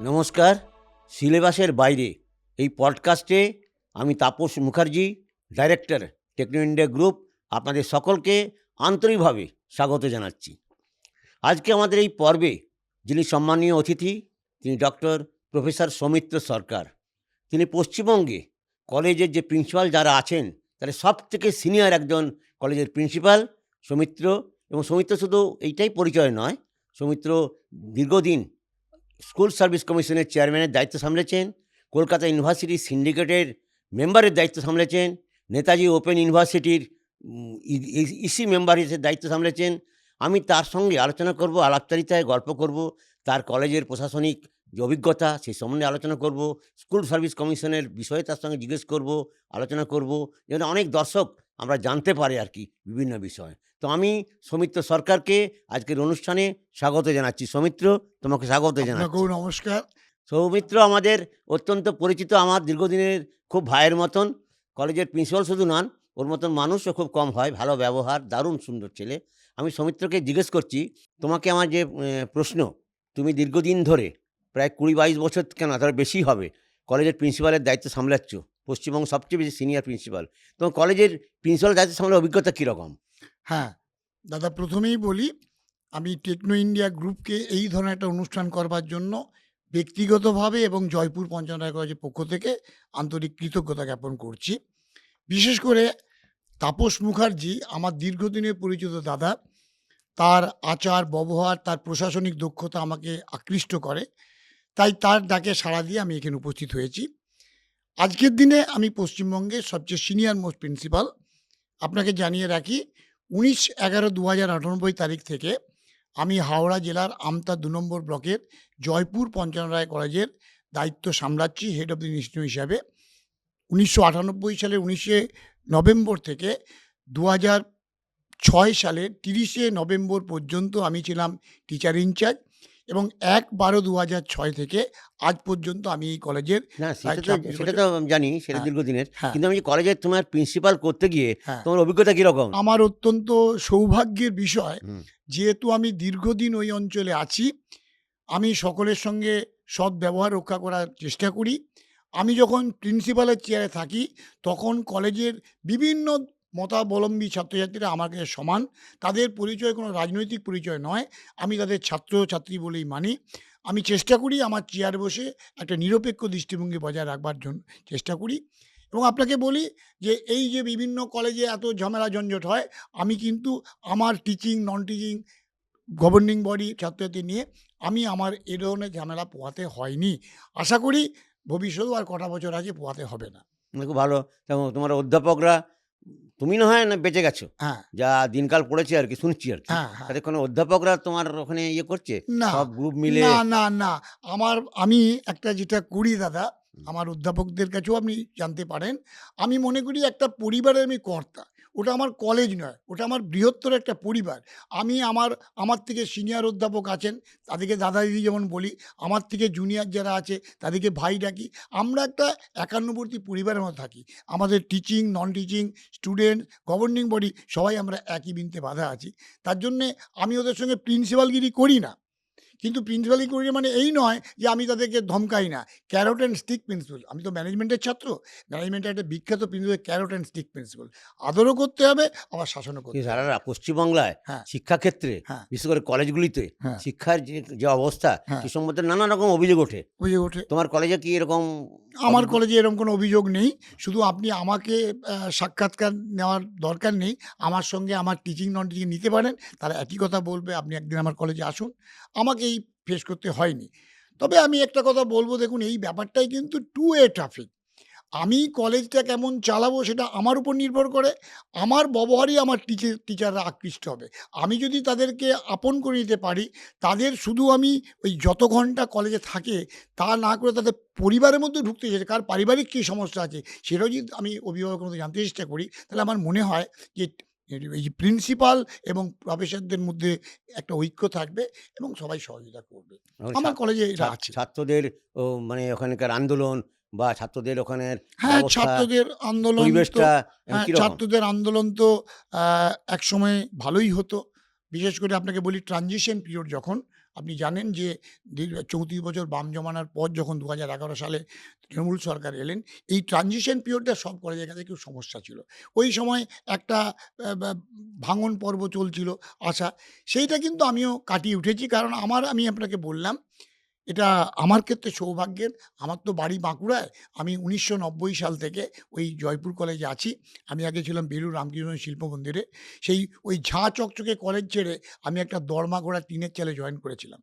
নমস্কার। সিলেবাসের বাইরে এই পডকাস্টে আমি Tapas Mukherjee, director Techno India group, আপনাদের সকলকে আন্তরিকভাবে স্বাগত জানাচ্ছি। আজকে আমাদের এই পর্বে যিনি সম্মানীয় অতিথি, তিনি ডক্টর প্রফেসর সৌমিত্র সরকার। তিনি পশ্চিমবঙ্গে কলেজের যে প্রিন্সিপাল যারা আছেন তাদের সবথেকে সিনিয়র একজন কলেজের প্রিন্সিপাল সৌমিত্র। এবং সৌমিত্র শুধু এইটাই পরিচয় নয়, সৌমিত্র দীর্ঘদিন স্কুল সার্ভিস কমিশনের চেয়ারম্যানের দায়িত্ব সামলেছেন, কলকাতা ইউনিভার্সিটি সিন্ডিকেটের মেম্বারের দায়িত্ব সামলেছেন, নেতাজি ওপেন ইউনিভার্সিটির ইসি মেম্বার হিসেবে দায়িত্ব সামলেছেন। আমি তার সঙ্গে আলোচনা করব, আলাপচারিতায় গল্প করব, তার কলেজের প্রশাসনিক যে অভিজ্ঞতা সেই সম্বন্ধে আলোচনা করব, স্কুল সার্ভিস কমিশনের বিষয়ে তার সঙ্গে জিজ্ঞেস করব, আলোচনা করব, যেন অনেক দর্শক আমরা জানতে পারে আর কি বিভিন্ন বিষয়। তো আমি সৌমিত্র সরকারকে আজকের অনুষ্ঠানে স্বাগত জানাচ্ছি। সৌমিত্র, তোমাকে স্বাগত জানাচ্ছি। আপনাকেও নমস্কার। সৌমিত্র আমাদের অত্যন্ত পরিচিত, আমার দীর্ঘদিনের খুব ভাইয়ের মতন। কলেজের প্রিন্সিপাল শুধু নন, ওর মতন মানুষও খুব কম হয়, ভালো ব্যবহার, দারুণ সুন্দর ছেলে। আমি সৌমিত্রকে জিজ্ঞেস করছি, তোমাকে আমার যে প্রশ্ন, তুমি দীর্ঘদিন ধরে প্রায় 20-22 বছর, কেন তার বেশি হবে, কলেজের প্রিন্সিপালের দায়িত্ব সামলাচ্ছ, পশ্চিমবঙ্গ সবচেয়ে বেশি সিনিয়র প্রিন্সিপাল। তোমার কলেজের প্রিন্সিপাল দায়িত্ব সামলার অভিজ্ঞতা কীরকম? হ্যাঁ, দাদা প্রথমেই বলি, আমি টেকনো ইন্ডিয়া গ্রুপকে এই ধরনের একটা অনুষ্ঠান করবার জন্য ব্যক্তিগতভাবে এবং জয়পুর পঞ্চায়েত কলেজের পক্ষ থেকে আন্তরিক কৃতজ্ঞতা জ্ঞাপন করছি। বিশেষ করে তাপস মুখার্জি আমার দীর্ঘদিনের পরিচিত দাদা। তার আচার ব্যবহার, তার প্রশাসনিক দক্ষতা আমাকে আকৃষ্ট করে। তাই তার ডাকে সাড়া দিয়ে আমি এখানে উপস্থিত হয়েছি। আজকের দিনে আমি পশ্চিমবঙ্গের সবচেয়ে সিনিয়র মোস্ট প্রিন্সিপাল। আপনাকে জানিয়ে রাখি, 19/11/2098 তারিখ থেকে আমি হাওড়া জেলার আমতা 2 নম্বর ব্লকের জয়পুর পঞ্চানন রায় কলেজের দায়িত্ব সামলাচ্ছি হেড অফ দ্য ইনস্টিটিউট হিসাবে। 1998 সালের 19শে নভেম্বর থেকে 2006 সালের 30শে নভেম্বর পর্যন্ত আমি ছিলাম টিচার ইনচার্জ, এবং 1/12/2006 থেকে আজ পর্যন্ত আমি এই কলেজের না, সেটা তো 26 সেটা বছর। তো জানি, সেটা হ্যাঁ, দীর্ঘদিনের। হ্যাঁ, কিন্তু আমি যে কলেজে তোমার প্রিন্সিপাল করতে গিয়ে হ্যাঁ। তোমার অভিজ্ঞতা কীরকম? আমার অত্যন্ত সৌভাগ্যের বিষয়, হুম। যেহেতু আমি দীর্ঘদিন ওই অঞ্চলে আছি, আমি সকলের সঙ্গে সৎ ব্যবহার রক্ষা করার চেষ্টা করি। আমি যখন প্রিন্সিপালের চেয়ারে থাকি, তখন কলেজের বিভিন্ন মতাবলম্বী ছাত্রছাত্রীরা আমাকে সমান। তাদের পরিচয় কোনো রাজনৈতিক পরিচয় নয়, আমি তাদের ছাত্রছাত্রী বলেই মানি। আমি চেষ্টা করি আমার চেয়ারে বসে একটা নিরপেক্ষ দৃষ্টিভঙ্গি বজায় রাখবার জন্য চেষ্টা করি। এবং আপনাকে বলি যে এই যে বিভিন্ন কলেজে এত ঝামেলা ঝঞ্ঝট হয়, আমি কিন্তু আমার teaching, non teaching, governing body, ছাত্রছাত্রী নিয়ে আমি আমার এ ধরনের ঝামেলা পোহাতে হয়নি। আশা করি ভবিষ্যতেও আর কটা বছর আছে পোহাতে হবে না। খুব ভালো। তেমন তোমার অধ্যাপকরা, তুমি না হয় না বেঁচে গেছো, হ্যাঁ, যা দিনকাল পড়েছে আর কি শুনছি আর কি, হ্যাঁ, হ্যাঁ। তাতে কোনো অধ্যাপকরা তোমার ওখানে ইয়ে করছে, না, সব গ্রুপ মিলে? না, না, না। আমি একটা যেটা করি দাদা, আমার অধ্যাপকদের কাছেও আপনি জানতে পারেন। আমি মনে করি একটা পরিবারের আমি কর্তা। ওটা আমার কলেজ নয়, ওটা আমার বৃহত্তর একটা পরিবার। আমি আমার থেকে সিনিয়র অধ্যাপক আছেন, তাদেরকে দাদা দিদি যেমন বলি, আমার থেকে জুনিয়র যারা আছে তাদেরকে ভাই ডাকি। আমরা একটা একান্নবর্তী পরিবারের মতো থাকি। আমাদের teaching, non teaching, student, governing body সবাই আমরা একই বৃন্তে বাঁধা আছি। তার জন্যে আমি ওদের সঙ্গে প্রিন্সিপালগিরি করি না। কিন্তু প্রিন্সিপালি করি মানে এই নয় যে আমি তাদেরকে ধমকাই না। Carrot and stick principle. আমি তো ম্যানেজমেন্টের ছাত্র। ম্যানেজমেন্টের একটা বিখ্যাত principle carrot and stick principle. আদরও করতে হবে, আবার শাসনও করতে হবে। সারা পশ্চিমবাংলায় হ্যাঁ, শিক্ষাক্ষেত্রে, হ্যাঁ, বিশেষ করে কলেজগুলিতে হ্যাঁ, শিক্ষার যে যে অবস্থা, হ্যাঁ, সে সম্বন্ধে নানা রকম অভিযোগ ওঠে। বুঝে ওঠে। তোমার কলেজে কি এরকম? আমার কলেজে এরকম কোনো অভিযোগ নেই। শুধু আপনি আমাকে সাক্ষাৎকার নেওয়ার দরকার নেই। আমার সঙ্গে আমার টিচিং, নন টিচিং নিতে পারেন। তারা একই কথা বলবে, আপনি একদিন আমার কলেজে আসুন। আমাকে এই ফেস করতে হয়নি। তবে আমি একটা কথা বলব, দেখুন এই ব্যাপারটাই কিন্তু টু ওয়ে ট্রাফিক। আমি কলেজটা কেমন চালাবো সেটা আমার উপর নির্ভর করে। আমার ব্যবহারই আমার টিচাররা আকৃষ্ট হবে। আমি যদি তাদেরকে আপন করে নিতে পারি, তাদের শুধু আমি ওই যত ঘন্টা কলেজে থাকে তা না করে তাদের পরিবারের মধ্যে ঢুকতে চাই, কার পারিবারিক কী সমস্যা আছে সেটাও যদি আমি অভিভাবকের মতো জানতে চেষ্টা করি, তাহলে আমার মনে হয় যে এই যে প্রিন্সিপাল এবং প্রফেসরদের মধ্যে একটা ঐক্য থাকবে এবং সবাই সহযোগিতা করবে। এখন আমার কলেজে এটা আছে। ছাত্রদের মানে ওখানকার আন্দোলন বা ছাত্রদের ওখানের হ্যাঁ, ব্যবস্থা, ছাত্রদের আন্দোলন তো পরিবেশটা কিরকম? ছাত্রদের আন্দোলন তো একসময় ভালোই হতো। বিশেষ করে আপনাকে বলি ট্রানজিশন পিরিয়ড যখন আপনি জানেন যে 34 বছর বাম জমানার পর যখন 2011 সালে তৃণমূল সরকার এলেন, এই ট্রানজিশন পিরিয়ডটা সব কলেজের কাছে খুব সমস্যা ছিল। ওই সময় একটা বা ভাঙন পর্ব চলছিল আশা, সেইটা কিন্তু আমিও কাটিয়ে উঠেছি। কারণ আমি আপনাকে বললাম, এটা আমার ক্ষেত্রে সৌভাগ্যের। আমার তো বাড়ি বাঁকুড়ায়। আমি 1990 সাল থেকে ওই জয়পুর কলেজে আছি। আমি আগে ছিলাম বেলুড় রামকৃষ্ণ শিল্প মন্দিরে। ওই ঝাঁ চকচকে কলেজ ছেড়ে আমি একটা দরমা-গড়া টিনের চালে জয়েন করেছিলাম।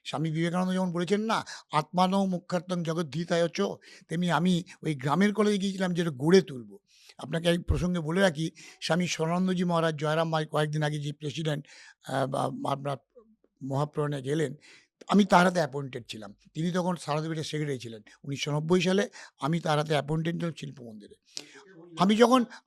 স্বামী বিবেকানন্দ যেমন বলেছেন না, "আত্মানং মুখ্যার্থং জগদ্ধিতায় চ", তেমনি আমি ওই গ্রামের কলেজে গিয়েছিলাম যেটা গড়ে তুলব। আপনাকে এই প্রসঙ্গে বলে রাখি, স্বামী স্বরানন্দজি মহারাজ জয়রাম মাই কয়েকদিন আগে যে প্রেসিডেন্ট বা আপনার মহাপ্রয়াণে গেলেন, আমি তার হাতে অ্যাপয়েন্টেড ছিলাম। তিনি তখন সারদাপীঠের সেক্রেটারি ছিলেন। 1990 সালে আমি তার হাতে অ্যাপয়েন্টেড ছিলাম শিল্প মন্দিরে।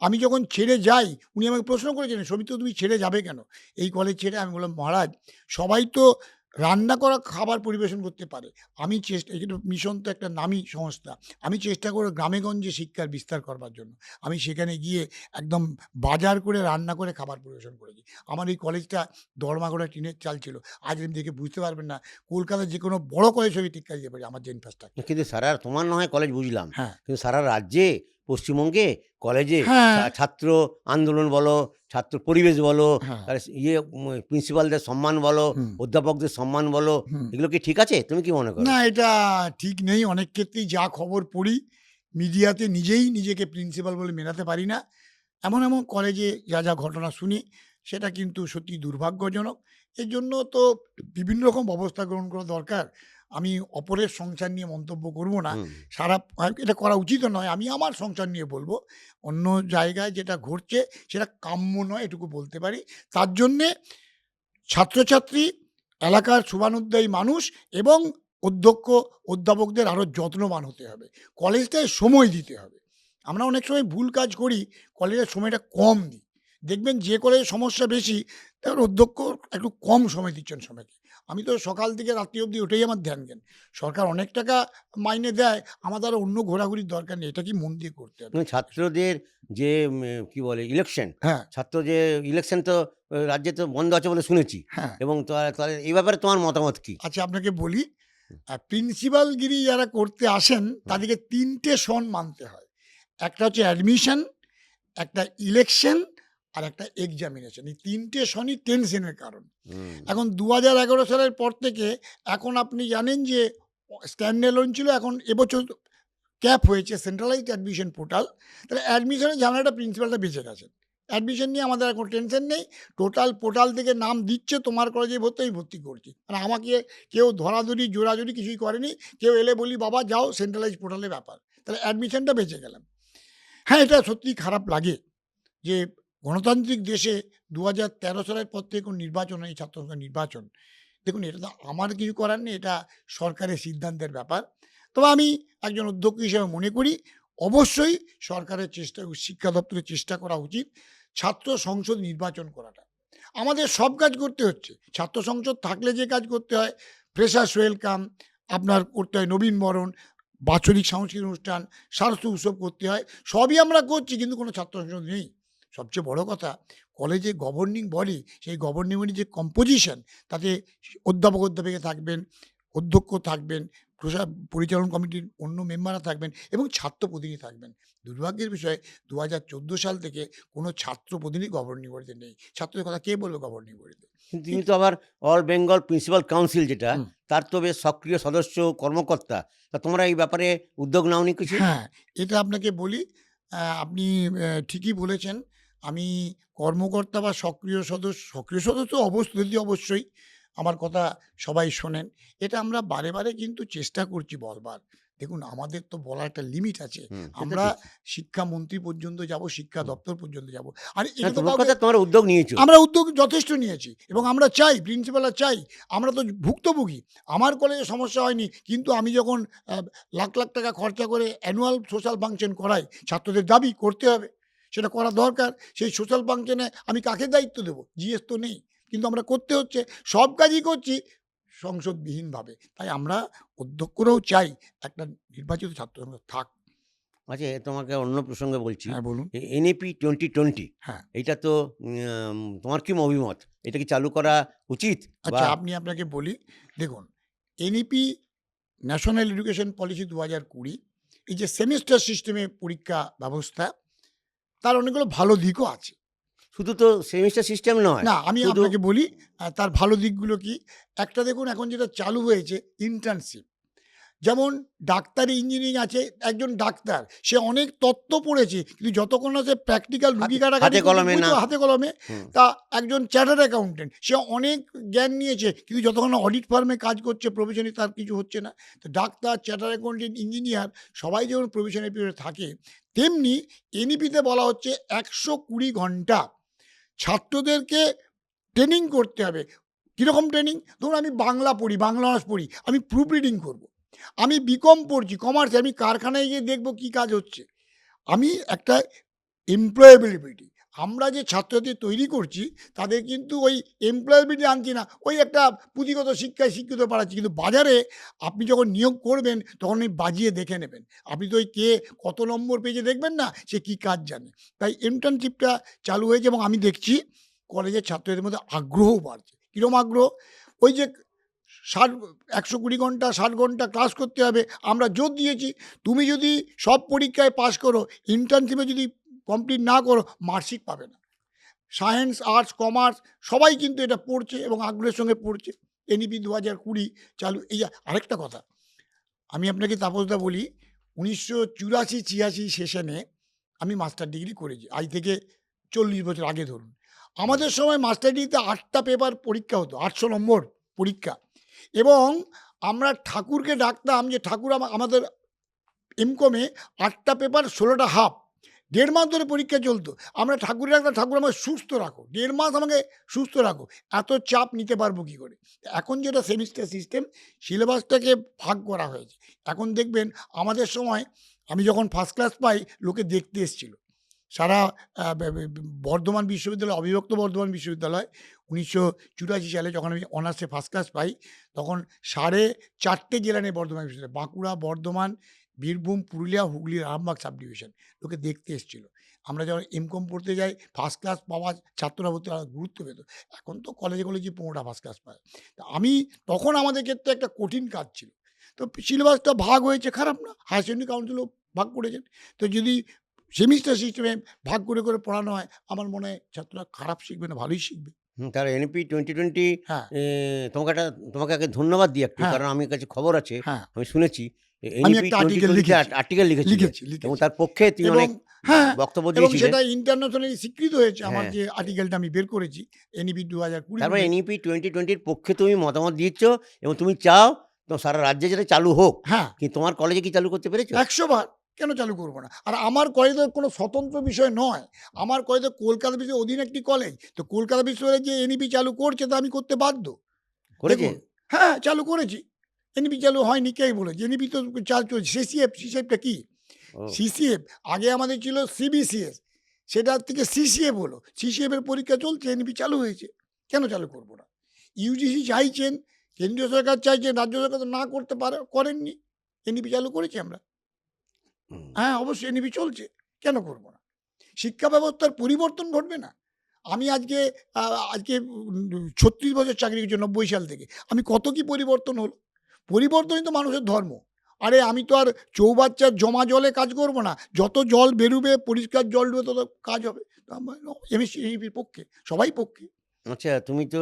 আমি যখন ছেড়ে যাই, উনি আমাকে প্রশ্ন করেছিলেন, "সৌমিত্র, তুমি ছেড়ে যাবে কেন এই কলেজ ছেড়ে?" আমি বললাম, "মহারাজ, সবাই তো রান্না করা খাবার পরিবেশন করতে পারে। আমি কিন্তু মিশন তো একটা নামী সংস্থা। আমি চেষ্টা করে গ্রামে-গঞ্জে শিক্ষার বিস্তার করবার জন্য। আমি সেখানে গিয়ে একদম বাজার করে রান্না করে খাবার পরিবেশন করেছি। আমার এই কলেজটা দরমা-গড়া টিনের চাল ছিল। আজ আপনি দেখে বুঝতে পারবেন না, কলকাতার যেকোনো বড় কলেজ ছবি টিক্কা দিতে পারি আমার যে ইনফ্রাস্ট্রাকচার। কিন্তু সারা তোমার না হয় কলেজ বুঝলাম, হ্যাঁ, কিন্তু সারা রাজ্যে, পশ্চিমবঙ্গে কলেজে হ্যাঁ, ছাত্র আন্দোলন বলো, ছাত্র পরিবেশ বলো, হ্যাঁ, তার প্রিন্সিপালদের সম্মান বলো, হুম, অধ্যাপকদের সম্মান বলো, হুম। এগুলো কি ঠিক আছে? তুমি কি মনে করো? না, এটা ঠিক নেই। অনেক ক্ষেত্রেই যা খবর পড়ি, মিডিয়াতে নিজেই নিজেকে প্রিন্সিপাল বলে মেলাতে পারি না। এমন কলেজে যা ঘটনা শুনি, সেটা কিন্তু সত্যিই দুর্ভাগ্যজনক। এর জন্য তো বিভিন্ন রকম ব্যবস্থা গ্রহণ করা দরকার। আমি অপরের সংসার নিয়ে মন্তব্য করব না। হুম। এটা করা উচিতও নয়। আমি আমার সংসার নিয়ে বলব। অন্য জায়গায় যেটা ঘটছে সেটা কাম্য নয়, এটুকু বলতে পারি। তার জন্যে ছাত্রছাত্রী, এলাকার শুভানুদ্দায়ী মানুষ এবং অধ্যক্ষ, অধ্যাপকদের আরও যত্নবান হতে হবে। কলেজটায় সময় দিতে হবে। আমরা অনেক সময় ভুল কাজ করি, কলেজের সময়টা কম দিই। দেখবেন যে কলেজে সমস্যা বেশি, তার অধ্যক্ষ একটু কম সময় দিচ্ছেন সময়কে। আমি তো সকাল থেকে রাত্রি অবধি ওটাই আমার ধ্যান-জ্ঞান। সরকার অনেক টাকা মাইনে দেয়, আমাদের আর অন্য ঘোরাঘুরির দরকার নেই। এটা কি মন দিয়ে করতে হবে। কিন্তু ছাত্রদের যে কি বলে ইলেকশন, হ্যাঁ, ছাত্র যে ইলেকশন তো রাজ্যে তো বন্ধ আছে বলে শুনেছি। হ্যাঁ। এবং তাহলে এই ব্যাপারে তোমার মতামত কি? আচ্ছা, আপনাকে বলি, হুম, প্রিন্সিপালগিরি যারা করতে আসেন হুম, তাদেরকে ৩ টে সন মানতে হয়। একটা হচ্ছে অ্যাডমিশন, একটা ইলেকশন আর একটা এক্সামিনেশন। এই ৩ টে সনই টেনশনের কারণ। হুম, এখন ২০১১ সালের পর থেকে এখন আপনি জানেন যে স্ট্যান্ড এলোন ছিল, এখন এবছর ক্যাপ হয়েছে সেন্ট্রালাইজড অ্যাডমিশন পোর্টাল। তাহলে অ্যাডমিশনের ঝামেলাটা প্রিন্সিপালটা বেঁচে গেছেন। অ্যাডমিশন নিয়ে আমাদের এখন টেনশন নেই। টোটাল পোর্টাল থেকে নাম দিচ্ছে, তোমার কলেজে ভর্তি, আমি ভর্তি করছি। মানে আমাকে কেউ ধরাধরি, জোরাজুরি কিছুই করেনি। কেউ এলে বলি, "বাবা যাও, সেন্ট্রালাইজড পোর্টালের ব্যাপার।" তাহলে অ্যাডমিশনটা বেঁচে গেলাম। হ্যাঁ, এটা সত্যিই খারাপ লাগে যে গণতান্ত্রিক দেশে ২০১৩ সালের পর থেকে কোনো নির্বাচন হয়নি, ছাত্র সংসদ নির্বাচন। দেখুন, এটা তো আমার কিছু করার নেই, এটা সরকারের সিদ্ধান্তের ব্যাপার। তবে আমি একজন অধ্যক্ষ হিসেবে মনে করি, অবশ্যই সরকারের চেষ্টা, শিক্ষা দপ্তরের চেষ্টা করা উচিত ছাত্র সংসদ নির্বাচন করাটা। আমাদের সব কাজ করতে হচ্ছে। ছাত্র সংসদ থাকলে যে কাজ করতে হয়, ফ্রেশার্স ওয়েলকাম, আপনার করতে হয় নবীনবরণ, বাৎসরিক সাংস্কৃতিক অনুষ্ঠান, সারস্বত উৎসব করতে হয়। সবই আমরা করছি, কিন্তু কোনো ছাত্র সংসদ নেই। সবচেয়ে বড় কথা, কলেজে গভর্নিং বডি, সেই গভর্নিং বডির যে কম্পোজিশন, তাতে অধ্যাপক-অধ্যাপিকা থাকবেন, অধ্যক্ষ থাকবেন, পরিচালন কমিটির অন্য মেম্বাররা থাকবেন এবং ছাত্র প্রতিনিধি থাকবেন। দুর্ভাগ্যের বিষয়, ২০১৪ সাল থেকে কোনো ছাত্র প্রতিনিধি গভর্নিং বডিতে নেই। ছাত্রদের কথা কে বলবে গভর্নিং বডিতে? কিন্তু তুমি ঠিক। তো আবার অল বেঙ্গল প্রিন্সিপাল কাউন্সিল যেটা, হুম। তার তো বেশ সক্রিয় সদস্য, কর্মকর্তা। তা তোমরা এই ব্যাপারে উদ্যোগ নাওনি কিছু? হ্যাঁ, এটা আপনাকে বলি, আপনি ঠিকই বলেছেন। আমি কর্মকর্তা বা সক্রিয় সদস্য অবশ্যই আমার কথা সবাই শোনেন। এটা আমরা বারে, বারে কিন্তু চেষ্টা করছি বলবার। দেখুন, আমাদের তো বলার একটা লিমিট আছে। হুম, সে তো আমরা ঠিক। শিক্ষামন্ত্রী পর্যন্ত যাবো, শিক্ষা হুম। দপ্তর পর্যন্ত যাবো। আর না, এটা তো তোমার কাউকে, কথা, তোমরা উদ্যোগ নিয়েছো। আমরা উদ্যোগ যথেষ্ট নিয়েছি এবং আমরা চাই, প্রিন্সিপালরা চাই। আমরা তো ভুক্তভোগী। আমার কলেজে সমস্যা হয়নি। কিন্তু আমি যখন লাখ, লাখ টাকা খরচা করে অ্যানুয়াল সোশ্যাল ফাংশন করাই, ছাত্রদের দাবি করতে হবে। সেটা করা দরকার। সেই সোশ্যাল ফাংশনে আমি কাকে দায়িত্ব দেব? জিএস তো নেই। কিন্তু আমরা করতে হচ্ছে। সব কাজই করছি সংসদবিহীনভাবে। তাই আমরা অধ্যক্ষরাও চাই একটা নির্বাচিত ছাত্র সংসদ থাক। আচ্ছা, তোমাকে অন্য প্রসঙ্গে বলছি। হ্যাঁ, বলুন। এনইপি 2020, হ্যাঁ। এটা তো তোমার কি অভিমত? এটা কি চালু করা উচিত? বা আচ্ছা, আপনাকে বলি, দেখুন, এনইপি ন্যাশনাল এডুকেশন পলিসি ২০২০, এই যে সেমেস্টার সিস্টেমে পরীক্ষা ব্যবস্থা, তার অনেকগুলো ভালো দিকও আছে। শুধু তো সেমিস্টার সিস্টেম নয়, না, আমি শুধু আপনাকে বলি তার ভালো দিকগুলো কি। একটা দেখুন, এখন যেটা চালু হয়েছে ইন্টার্নশিপ। যেমন ডাক্তারি ইঞ্জিনিয়ারিং আছে, একজন ডাক্তার সে অনেক তত্ত্ব পড়েছে, কিন্তু যতক্ষণ না সে প্র্যাকটিক্যাল রুগী হাতে কাটাকাটি কলমে না। হাতে কলমে। হুম। তা একজন চার্টার্ড অ্যাকাউন্টেন্ট সে অনেক জ্ঞান নিয়েছে, কিন্তু যতক্ষণ না অডিট ফার্মে কাজ করছে প্রফেশনে তার কিছু হচ্ছে না। তো ডাক্তার, চার্টার্ড অ্যাকাউন্টেন্ট, ইঞ্জিনিয়ার সবাই যেমন প্রফেশনাল পিরিয়ডে থাকে, তেমনি এনইপিতে বলা হচ্ছে ১২০ ঘন্টা ছাত্রদেরকে ট্রেনিং করতে হবে। কীরকম ট্রেনিং? ধরুন, আমি বাংলা পড়ি, বাংলা অনার্স পড়ি, আমি প্রুফ রিডিং করব। আমি বিকম পড়ছি, কমার্সে, আমি কারখানায় গিয়ে দেখব কী কাজ হচ্ছে। আমি একটা এমপ্লয়েবিলিটি, আমরা যে ছাত্রদের তৈরি করছি তাদের কিন্তু ওই এমপ্লয়েবিলিটি আনছি না, ওই একটা পুঁথিগত শিক্ষায় শিক্ষিত বাড়াচ্ছি। কিন্তু বাজারে আপনি যখন নিয়োগ করবেন তখন ওই বাজিয়ে দেখে নেবেন। আপনি তো ওই কে কত নম্বর পেজে দেখবেন না, সে কী কাজ জানে। তাই ইন্টার্নশিপটা চালু হয়েছে এবং আমি দেখছি কলেজের ছাত্রদের মধ্যে আগ্রহও বাড়ছে। কীরকম আগ্রহ? ওই যে ১২০ ঘন্টা ৬০ ঘন্টা ক্লাস করতে হবে, আমরা জোর দিয়েছি। তুমি যদি সব পরীক্ষায় পাস করো, ইন্টার্নশিপে যদি কমপ্লিট না করো, মার্কশিট পাবে না। সায়েন্স, আর্টস, কমার্স সবাই কিন্তু এটা পড়ছে এবং আগ্রহের সঙ্গে পড়ছে। এনইপি ২০২০ চালু। এই আরেকটা কথা আমি আপনাকে তাপসদা বলি, ১৯৮৪-৮৬ সেশনে আমি মাস্টার ডিগ্রি করেছি, আজ থেকে ৪০ বছর আগে ধরুন। আমাদের সময় মাস্টার ডিগ্রিতে ৮টা পেপার পরীক্ষা হতো, ৮০০ নম্বর পরীক্ষা। এবং আমরা ঠাকুরকে ডাকতাম যে ঠাকুর আমাদের এমকমে ৮টা পেপার ১৬টা হাফ, ১.৫ মাস ধরে পরীক্ষা চলতো। আমরা ঠাকুরের ডাকতাম, ঠাকুর আমাকে সুস্থ রাখো, ১.৫ মাস আমাকে সুস্থ রাখো, এত চাপ নিতে পারবো কী করে। এখন যেটা সেমিস্টার সিস্টেম, সিলেবাসটাকে ভাগ করা হয়েছে। এখন দেখবেন আমাদের সময় আমি যখন ফার্স্ট ক্লাস পাই, লোকে দেখতে এসেছিল। সারা বর্ধমান বিশ্ববিদ্যালয়, অবিভক্ত বর্ধমান বিশ্ববিদ্যালয়, ১৯৮৪ সালে যখন আমি অনার্সে ফার্স্ট ক্লাস পাই, তখন ৪.৫ জেলা নিয়ে বর্ধমান বিশ্ববিদ্যালয়, বাঁকুড়া, বর্ধমান, বীরভূম, পুরুলিয়া, হুগলি, আরামবাগ সাব ডিভিশন, লোকে দেখতে এসেছিল। আমরা যখন এমকম পড়তে যাই, ফার্স্ট ক্লাস পাওয়া ছাত্ররা ভর্তি গুরুত্ব পেত। এখন তো কলেজে ১৫টা ফার্স্ট ক্লাস পায়। তা তখন আমাদের ক্ষেত্রে একটা কঠিন কাজ ছিল। তো সিলেবাসটা ভাগ হয়েছে, খারাপ না। হায়ার সেকেন্ডারি কাউন্সিলও ভাগ করেছেন। তো যদি সেমিস্টার সিস্টেমে ভাগ করে পড়ানো হয়, আমার মনে হয় ছাত্ররা খারাপ শিখবে না, ভালোই শিখবে। তাহলে এনইপি 2020, হ্যাঁ, তোমাকে আগে ধন্যবাদ দিই একটু, হ্যাঁ, কারণ আমার কাছে খবর আছে, হ্যাঁ। আমি শুনেছি আমি এনইপি একটা আর্টিকেল 2020 লিখেছি, আর্টিকেল লিখেছিলে এবং লিখেছি। তার পক্ষে তুমি এবং অনেক হ্যাঁ, বক্তব্য এবং দিয়েছিলে। সেটা ইন্টারন্যাশনালি স্বীকৃত হয়েছে। আমার হ্যাঁ, যে আর্টিকেলটা আমি বের করেছি এনইপি ২০২০ তারপরে বলে। এনইপি 2020-র পক্ষে তুমি মতামত দিচ্ছ এবং তুমি চাও তো সারা রাজ্যে যেটা চালু হোক, হ্যাঁ, কি তোমার কলেজে কি চালু করতে পেরেছো? ১০০ বার কেন চালু করব না? আর আমার কলেজে কোনো স্বতন্ত্র বিষয় নয়। আমার কলেজে কলকাতা বিশ্বের অধীন একটি কলেজ। তো কলকাতা বিশ্ববিদ্যালয় যে এনইপি চালু করছে, তা আমি করতে বাধ্য। করেছে? দেখুন, হ্যাঁ, চালু করেছি। এনইপি চালু হয়নি কে বলেছে? এনইপি তো চলছে। সিসিএফটা কি? ও, সিসিএফ আগে আমাদের ছিল সিবিসিএস, সেটার থেকে সিসিএফ হলো। সিসিএফ এর পরীক্ষা চলছে, এনইপি চালু হয়েছে। কেন চালু করব না? ইউজিসি চাইছেন, কেন্দ্রীয় সরকার চাইছেন, রাজ্য সরকার তো না করতে করেননি। এনইপি চালু করেছি আমরা। হুম, হ্যাঁ, অবশ্যই এনইপি চলছে। কেন করব না? শিক্ষা ব্যবস্থার পরিবর্তন ঘটবে না? আমি আজকে ৩৬ বছর চাকরি করছি, ৯০ সাল থেকে। আমি কত কি পরিবর্তন হলো? পরিবর্তনই তো মানুষের ধর্ম। আরে আমি তো আর চৌবাচ্চার জমা জলে কাজ করব না। যত জল বেরোবে, পরিষ্কার জল বেরোবে, তত কাজ হবে। তো এনইপির পক্ষে, সবাই পক্ষে। আচ্ছা, তুমি তো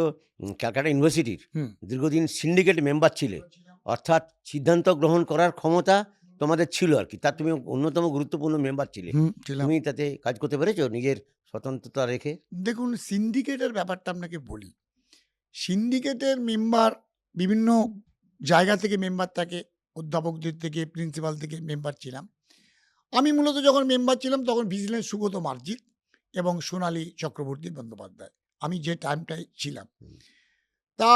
ক্যালকাটা ইউনিভার্সিটির হুম। দীর্ঘদিন সিন্ডিকেট মেম্বার ছিলে, অর্থাৎ সিদ্ধান্ত গ্রহণ করার ক্ষমতা তোমাদের ছিল আর কি, তার তুমি অন্যতম গুরুত্বপূর্ণ মেম্বার ছিলে। ছিলাম। তুমি তাতে কাজ করতে পেরেছো নিজের স্বতন্ত্রতা রেখে? দেখুন, সিন্ডিকেটের ব্যাপারটা আপনাকে বলি। সিন্ডিকেটের মেম্বার বিভিন্ন জায়গা থেকে মেম্বার থাকে, অধ্যাপকদের থেকে, প্রিন্সিপাল থেকে মেম্বার ছিলাম। আমি মূলত যখন মেম্বার ছিলাম তখন ভিজিলেন্স সুব্রত মার্জিত এবং সোনালী চক্রবর্তী বন্দ্যোপাধ্যায়, আমি যে টাইমটায় ছিলাম। হুম, তা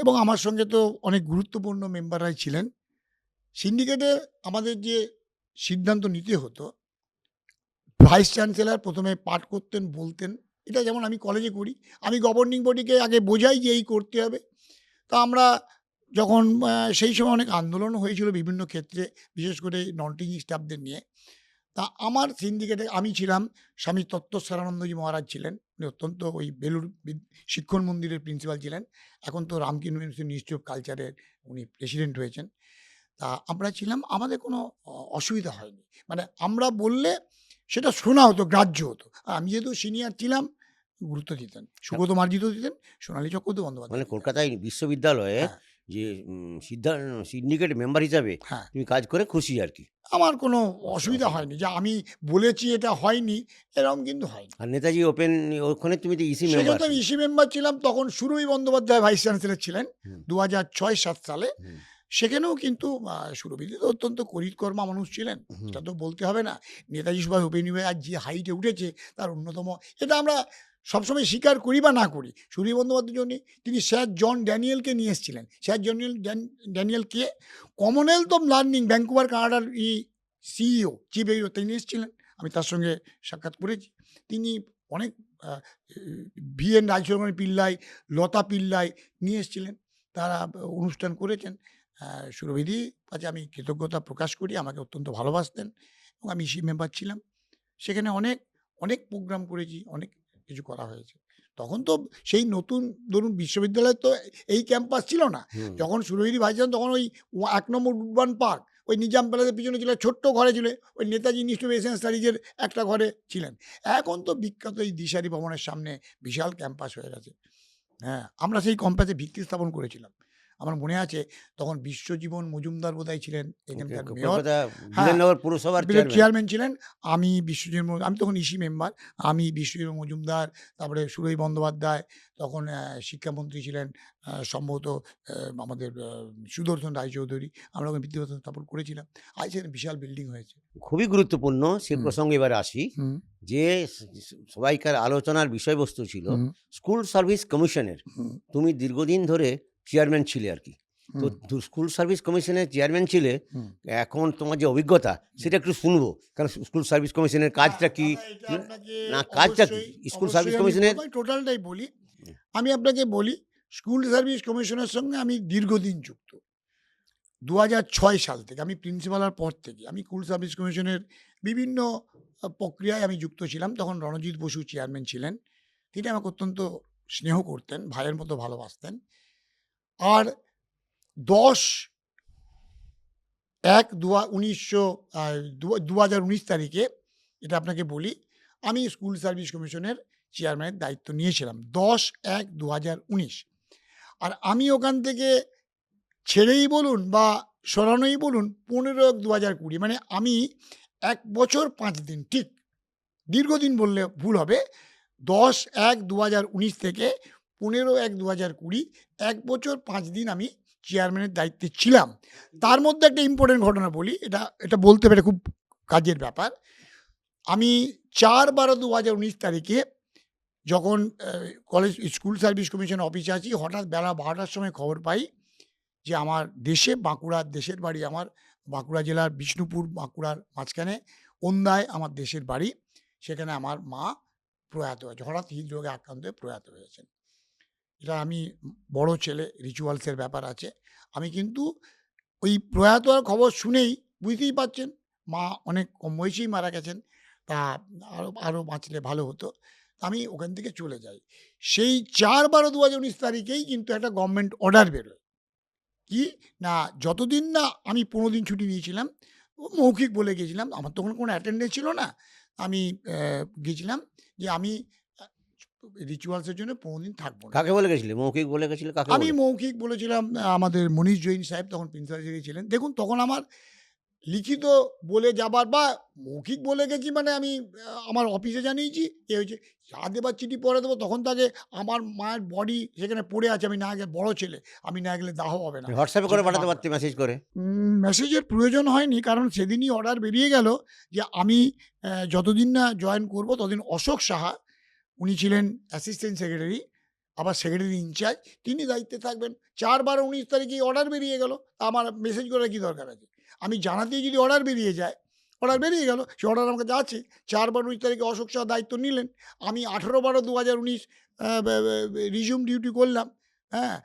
এবং আমার সঙ্গে তো অনেক গুরুত্বপূর্ণ মেম্বাররাই ছিলেন। সিন্ডিকেটে আমাদের যে সিদ্ধান্ত নিতে হতো, ভাইস চ্যান্সেলর প্রথমে পাঠ করতেন, বলতেন। এটা যেমন আমি কলেজে করি, আমি গভর্নিং বডিকে আগে বোঝাই যে এই করতে হবে। তা আমরা যখন সেই সময় অনেক আন্দোলনও হয়েছিল বিভিন্ন ক্ষেত্রে, বিশেষ করে নন টিচিং স্টাফদের নিয়ে। তা আমার সিন্ডিকেটে আমি ছিলাম, স্বামী তত্ত্বস্বরানন্দজি মহারাজ ছিলেন। উনি অত্যন্ত ওই বেলুড় শিক্ষণ মন্দিরের প্রিন্সিপাল ছিলেন। এখন তো রামকৃষ্ণ ইনস্টিটিউট অফ কালচারের উনি প্রেসিডেন্ট হয়েছেন। তা আমরা ছিলাম, আমাদের কোনো অসুবিধা হয়নি। মানে আমরা বললে সেটা শোনা হতো, গ্রাহ্য হতো। আর আমি যেহেতু সিনিয়র ছিলাম, গুরুত্ব দিতেন। সুব্রত মার্জিতও দিতেন, সোনালী চক্রবর্তী বন্দ্যোপাধ্যায় মানে দিতেন। কলকাতায় বিশ্ববিদ্যালয়ে হ্যাঁ, যে সিন্ডিকেট মেম্বার হিসাবে হ্যাঁ। তুমি কাজ করে খুশি আর কি। আমার কোনো অসুবিধা অসুবিধা হয়নি যে আমি বলেছি এটা হয়নি, এরকম কিন্তু হয়নি। আর নেতাজি ওপেন ওখানে তুমি তো ইসি সেখানে মেম্বার। তো আমি ইসি মেম্বার ছিলাম, তখন সুরভি বন্দ্যোপাধ্যায় ভাইস চ্যান্সেলর ছিলেন হুম, ২০০৬-৭ সালে। হুম, সেখানেও কিন্তু সুরভিদি তো অত্যন্ত করিতকর্মা মানুষ ছিলেন। হুম। এটা তো বলতে হবে না। নেতাজি সুভাষ ওপেন ইউনিভার্সিটি আজ যে হাইটে উঠেছে তার অন্যতম, এটা আমরা সবসময় স্বীকার করি বা না করি। সুরভি বন্দ্যোপাধ্যায় জন্য তিনি স্যার জন ড্যানিয়েলকে নিয়ে এসেছিলেন। Sir Daniel K? Commonwealth of learning Vancouver কানাডার সিইও, চিফ এক্সিকিউটিভ তিনি এসেছিলেন। আমি তার সঙ্গে সাক্ষাৎ করেছি। তিনি অনেক আ ভিএন রাজশেখর পিল্লাই, লতা পিল্লাই নিয়ে এসেছিলেন। তারা অনুষ্ঠান করেছেন। সুরভিদির কাছে আমি কৃতজ্ঞতা প্রকাশ করি। আমাকে অত্যন্ত ভালোবাসতেন এবং আমি ইসি মেম্বার ছিলাম। সেখানে অনেক, অনেক প্রোগ্রাম করেছি, অনেক কিছু করা হয়েছে। তখন তো সেই নতুন ধরুন বিশ্ববিদ্যালয়ের তো এই ক্যাম্পাস ছিল না। হুম। যখন সুরভিদি ভাই ছিলেন তখন ওই ১ নম্বর উডবান পার্ক, ওই নিজাম প্যালেসের পিছনে ছিল ছোট্ট ঘরে ছিল, ওই নেতাজি ইনস্টিটিউট অফ এশিয়ান স্টাডিজের একটা ঘরে ছিলেন। এখন তো বিখ্যাত এই দিশারি ভবনের সামনে বিশাল ক্যাম্পাস হয়ে গেছে। হ্যাঁ, আমরা সেই ক্যাম্পাসে ভিত্তি স্থাপন করেছিলাম। আমার মনে আছে তখন বিশ্বজীবন মজুমদার বোধহয় ছিলেন এখানকার মেয়র। কলকাতা হ্যাঁ, বিধাননগর পুরসভার চেয়ারম্যান। চেয়ারম্যান ছিলেন। আমি তখন ইসি মেম্বার। আমি বিশ্বজিৎ মজুমদার, তারপরে সুরভি বন্দ্যোপাধ্যায়, তখন শিক্ষামন্ত্রী ছিলেন সম্ভবত আমাদের সুদর্শন রায়চৌধুরী। আমরা ওখানে ভিত্তিপ্রস্তর স্থাপন করেছিলাম। আজ সেখানে বিশাল বিল্ডিং হয়েছে। খুবই গুরুত্বপূর্ণ সে হুম, প্রসঙ্গে এবারে আসি। হুম, যে সবাইকার আলোচনার বিষয়বস্তু ছিল হুম, স্কুল সার্ভিস কমিশনের। হুম, তুমি দীর্ঘদিন ধরে চেয়ারম্যান ছিলে আর কি। তো হুম, স্কুল সার্ভিস কমিশনের চেয়ারম্যান ছিলে। হুম। এখন তোমার যে অভিজ্ঞতা সেটা একটু শুনবো, কারণ স্কুল সার্ভিস কমিশনের কাজটা কি? দাদা এটা আপনাকে না, কাজটা কি স্কুল সার্ভিস অবশ্যই আমি কমিশনের? বলব, টোটালটাই বলি। আমি আপনাকে বলি, স্কুল সার্ভিস কমিশনের সঙ্গে আমি দীর্ঘদিন যুক্ত। ২০০৬ সাল থেকে, আমি প্রিন্সিপাল হওয়ার পর থেকে আমি স্কুল সার্ভিস কমিশনের বিভিন্ন প্রক্রিয়ায় আমি যুক্ত ছিলাম। তখন রণজিৎ বসু চেয়ারম্যান ছিলেন। তিনি আমাকে অত্যন্ত স্নেহ করতেন, ভাইয়ের মতো ভালোবাসতেন। আর ১০/১/২০১৯ তারিখে, এটা আপনাকে বলি, আমি স্কুল সার্ভিস কমিশনের চেয়ারম্যানের দায়িত্ব নিয়েছিলাম ১০/১/২০১৯। আর আমি ওখান থেকে ছেড়েই বলুন বা সরানোই বলুন ১৫/১/২০২০, মানে আমি ১ বছর ৫ দিন ঠিক, দীর্ঘদিন বললে ভুল হবে। ১০/১/২০১৯ থেকে ১৫/১/২০২০, ১ বছর ৫ দিন আমি চেয়ারম্যানের দায়িত্বে ছিলাম। তার মধ্যে একটা ইম্পোর্টেন্ট ঘটনা বলি, এটা বলতে পেরে খুব কাজের ব্যাপার। আমি ৪/১২/২০১৯ তারিখে যখন স্কুল সার্ভিস কমিশন অফিসে আছি, হঠাৎ বেলা ১২টার সময় খবর পাই যে আমার দেশে, বাঁকুড়ার, দেশের বাড়ি আমার বাঁকুড়া জেলার বিষ্ণুপুর, বাঁকুড়ার মাঝখানে ওন্দায় আমার দেশের বাড়ি। সেখানে আমার মা প্রয়াত হয়েছে। হঠাৎ হৃদরোগে আক্রান্ত হয়ে প্রয়াত হয়েছেন। এটা আমি বড় ছেলে, রিচুয়ালসের ব্যাপার আছে। আমি কিন্তু ওই প্রয়াত হওয়ার খবর শুনেই, বুঝতেই পারছেন, মা অনেক কম বয়সেই মারা গেছেন। তা আরও বাঁচলে ভালো হতো। আমি ওখান থেকে চলে যাই। সেই ৪/১২/২০১৯ তারিখেই কিন্তু একটা গভর্নমেন্ট অর্ডার বেরোয়। কি না, যতদিন না আমি ১৫ দিন ছুটি নিয়েছিলাম, মৌখিক বলে গেছিলাম। আমার তখন কোনো অ্যাটেন্ডেন্স ছিল না। আমি গেছিলাম যে আমি আ রিচুয়ালস এর জন্য ১৫ দিন থাকব না। কাকে বলে গেছিলে? মৌখিক বলে গেছিলে কাকে আমি বলে? মৌখিক বলেছিলাম, আমাদের মনীষ জৈন সাহেব তখন প্রিন্সিপাল সেক্রেটারি ছিলেন। দেখুন তখন আমার লিখিত বলে যাবার বা মৌখিক বলে গেছি, মানে আমি আমার অফিসে জানিয়েছি, এ হয়েছে। যা দেবার চিঠি পরে দেবো, তখন তাকে আমার মায়ের বডি সেখানে পড়ে আছে। আমি না গেলে, বড় ছেলে, আমি না গেলে দাহ হবে না। হোয়াটসঅ্যাপে করে যেটা পাঠাতে বাঁকুড়া। পারতে মেসেজ করে। মেসেজের প্রয়োজন হয়নি, কারণ সেদিনই অর্ডার বেরিয়ে গেল যে আমি যতদিন না জয়েন করব ততদিন অশোক সাহা, উনি ছিলেন অ্যাসিস্ট্যান্ট সেক্রেটারি, আবার সেক্রেটারি ইনচার্জ, তিনি দায়িত্বে থাকবেন। ৪/১২/১৯ তারিখে অর্ডার বেরিয়ে গেল। আমার মেসেজ করার কি দরকার আছে? আমি জানাতেই যদি অর্ডার বেরিয়ে যায়, অর্ডার বেরিয়ে গেল। সে অর্ডার আমার কাছে আছে। ৪/১২/১৯ তারিখে অশোক সাহা দায়িত্ব নিলেন। আমি ১৮/১২/২০১৯ রিজিউম ডিউটি করলাম। হ্যাঁ?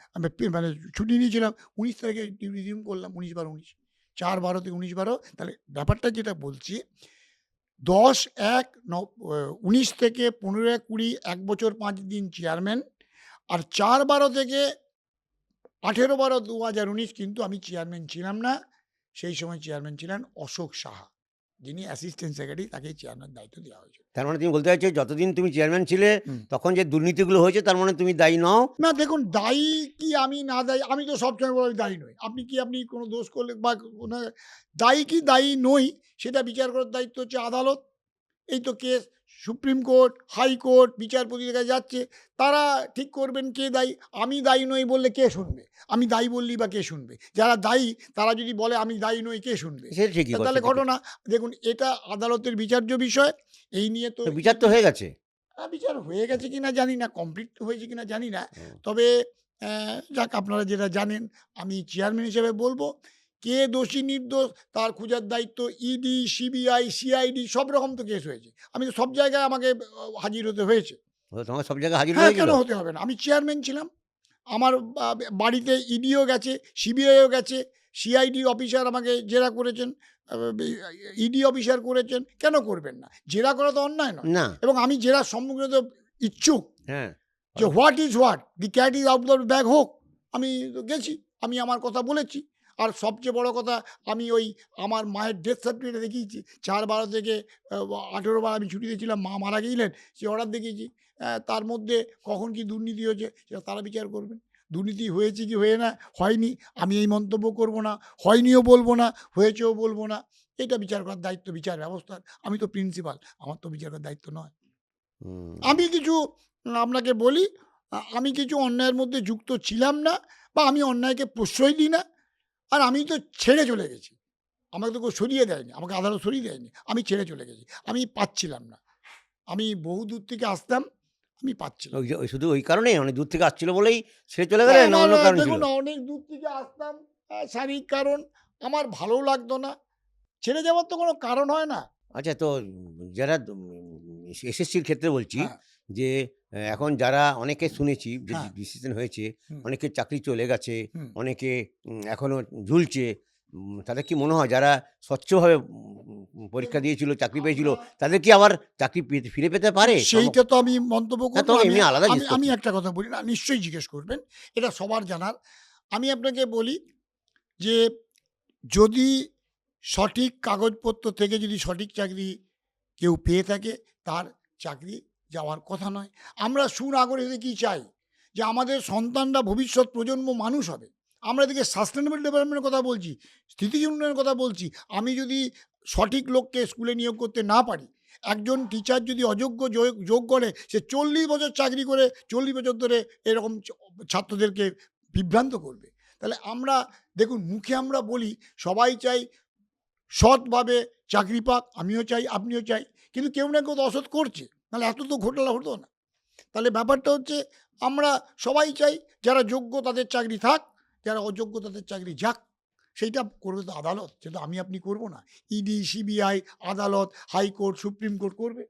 মানে ছুটি নিয়েছিলাম। ১৯ তারিখে ডিউটি রিজিউম করলাম, ১৯/১২/১৯। ৪/১২ থেকে ১৯/১২, তাহলে ব্যাপারটা যেটা বলছি, 10/1/19 থেকে 15/20 1 বছর 5 দিন চেয়ারম্যান। আর 4/12 থেকে 18/12/2019 কিন্তু আমি চেয়ারম্যান ছিলাম না। সেই সময় চেয়ারম্যান ছিলেন অশোক সাহা। যিনি অ্যাসিস্ট্যান্ট সেক্রেটারি, তাকে চেয়ারম্যান দায়িত্ব দেওয়া হয়েছিল। তার মানে তুমি বলতে চাইছো যতদিন তুমি চেয়ারম্যান ছিলে হুম। তখন যে দুর্নীতিগুলো হয়েছে তার মানে তুমি দায়ী নও? না দেখুন, দায়ী কি আমি না দায়ী, আমি তো সবসময় বলি আমি দায়ী নই। আপনি কোনো দোষ করলে বা কোনো দায়ী কি দায়ী নই সেটা বিচার করার দায়িত্ব হচ্ছে আদালত। এই তো কেস সুপ্রিম কোর্ট, হাইকোর্ট, বিচারপতির কাছে যাচ্ছে। তারা ঠিক করবেন কে দায়ী। আমি দায়ী নই বললে কে শুনবে? আমি দায়ী বললেই বা কে শুনবে? যারা দায়ী তারা যদি বলে আমি দায়ী নই, কে শুনবে? সেটা ঠিকই তাহলে সেটা ঠিক। ঘটনা, দেখুন এটা আদালতের বিচার্য বিষয়। এই নিয়ে তো তো বিচার তো হয়ে গেছে। বিচার হয়ে গেছে কিনা জানি না, কমপ্লিট হয়েছে কিনা জানি না। হুম। তবে যাক, আপনারা যেটা জানেন, আমি চেয়ারম্যান হিসেবে বলবো, কে দোষী নির্দোষ তার খোঁজার দায়িত্ব ইডি, সিবিআই, সিআইডি, সব রকম তো কেস হয়েছে। আমি তো সব জায়গায় আমাকে হাজির হতে হয়েছে। তোমার সব জায়গায় হাজির হ্যাঁ, হয়েছিল? কেন হতে হবে না? আমি চেয়ারম্যান ছিলাম। আমার বাড়িতে ইডিও গেছে, সিবিআইও গেছে, সিআইডি অফিসার আমাকে জেরা করেছেন, ইডি অফিসার করেছেন। কেন করবেন না? জেরা করা তো অন্যায় নয়। না। এবং আমি জেরার সম্মুখীন হতে ইচ্ছুক। হ্যাঁ। যে what is what, the cat is out the bag হোক। আমি তো গেছি, আমি আমার কথা বলেছি। আর সবচেয়ে বড় কথা, আমি ওই আমার মায়ের ডেথ সার্টিফিকেট দেখিয়েছি। 4/12 থেকে 18/12 আমি ছুটিতে ছিলাম, মা মারা গেলেন, সে অর্ডার দেখিয়েছি। তার মধ্যে কখন কি দুর্নীতি হয়েছে সেটা তারা বিচার করবেন। দুর্নীতি হয়েছে কি হয়ে না হয়নি আমি এই মন্তব্য করব না, হয়নিও বলবো না, হয়েছেও বলবো না। এটা বিচার করার দায়িত্ব বিচার ব্যবস্থার। আমি তো প্রিন্সিপাল, আমার তো বিচার করার দায়িত্ব নয়। হুম। আমি কিছু আপনাকে বলি, আমি কিছু অন্যায়ের মধ্যে যুক্ত ছিলাম না, বা আমি অন্যায়কে প্রশ্রয় দিই না। আর আমি তো ছেড়ে চলে গেছি। আমাকে তো কেউ সরিয়ে দেয়নি। আমাকে আদালত সরিয়ে দেয়নি। আমি ছেড়ে চলে গেছি। আমি পাচ্ছিলাম না। আমি বহু দূর থেকে আসতাম, আমি পাচ্ছিলাম ওই না। যে শুধু ওই কারণেই অনেক দূর থেকে আসছিল বলেই ছেড়ে চলে না, গেলেন না আমার অন্য কারণ ছিল? দেখুন, অনেক দূর থেকে আসতাম, শারীরিক কারণ। আমার ভালো লাগতো না। ছেড়ে যাওয়ার তো কোনো কারণ হয় না। আচ্ছা, তো যারা এসএসসির ক্ষেত্রে বলছি হ্যাঁ, যে এখন যারা অনেকে শুনেছি যে হ্যাঁ, ডিসিশন হয়েছে, হুম, অনেকের চাকরি চলে গেছে, হুম। অনেকে এখনো ঝুলছে। তাদের কি মনে হয় যারা স্বচ্ছভাবে পরীক্ষা দেখুন, দিয়েছিল, চাকরি পেয়েছিল, আমরা তাদের কি আবার চাকরি ফিরে পেতে পারে? সেইটা তো আমি মন্তব্য না, করব। তোমাকে আমি এমনি আলাদা আমি জিজ্ঞেস আমি করছি। একটা কথা বলি না, নিশ্চয়ই জিজ্ঞেস করবেন। এটা সবার জানার। আমি আপনাকে বলি যে, যদি সঠিক কাগজপত্র থেকে যদি সঠিক চাকরি কেউ পেয়ে থাকে, তার চাকরি যাওয়ার কথা নয়। আমরা সুনাগরিক হতে কি চাই? যে আমাদের সন্তানরা ভবিষ্যৎ প্রজন্ম মানুষ হবে। আমরা এদিকে সাস্টেনেবল ডেভেলপমেন্টের কথা বলছি, স্থিতিশীল উন্নয়নের কথা বলছি। আমি যদি সঠিক লোককে স্কুলে নিয়োগ করতে না পারি, একজন টিচার যদি অযোগ্য যোগ করে, সে 40 বছর চাকরি করে 40 বছর ধরে এরকম ছাত্রদেরকে বিভ্রান্ত করবে। তাহলে আমরা দেখুন, মুখে আমরা বলি সবাই চাই সৎভাবে চাকরি পাক, আমিও চাই, আপনিও চাই। কিন্তু কেউ না কেউ তো অসৎ করছে। নাহলে এত তো ঘোটালা হতো না। তাহলে ব্যাপারটা হচ্ছে, আমরা সবাই চাই যারা যোগ্য তাদের চাকরি থাক, যারা অযোগ্য তাদের চাকরি যাক। সেইটা করবে তো আদালত, সেটা আমি আপনি করব না। ইডি, সিবিআই, আদালত, হাইকোর্ট, সুপ্রিম কোর্ট করবে।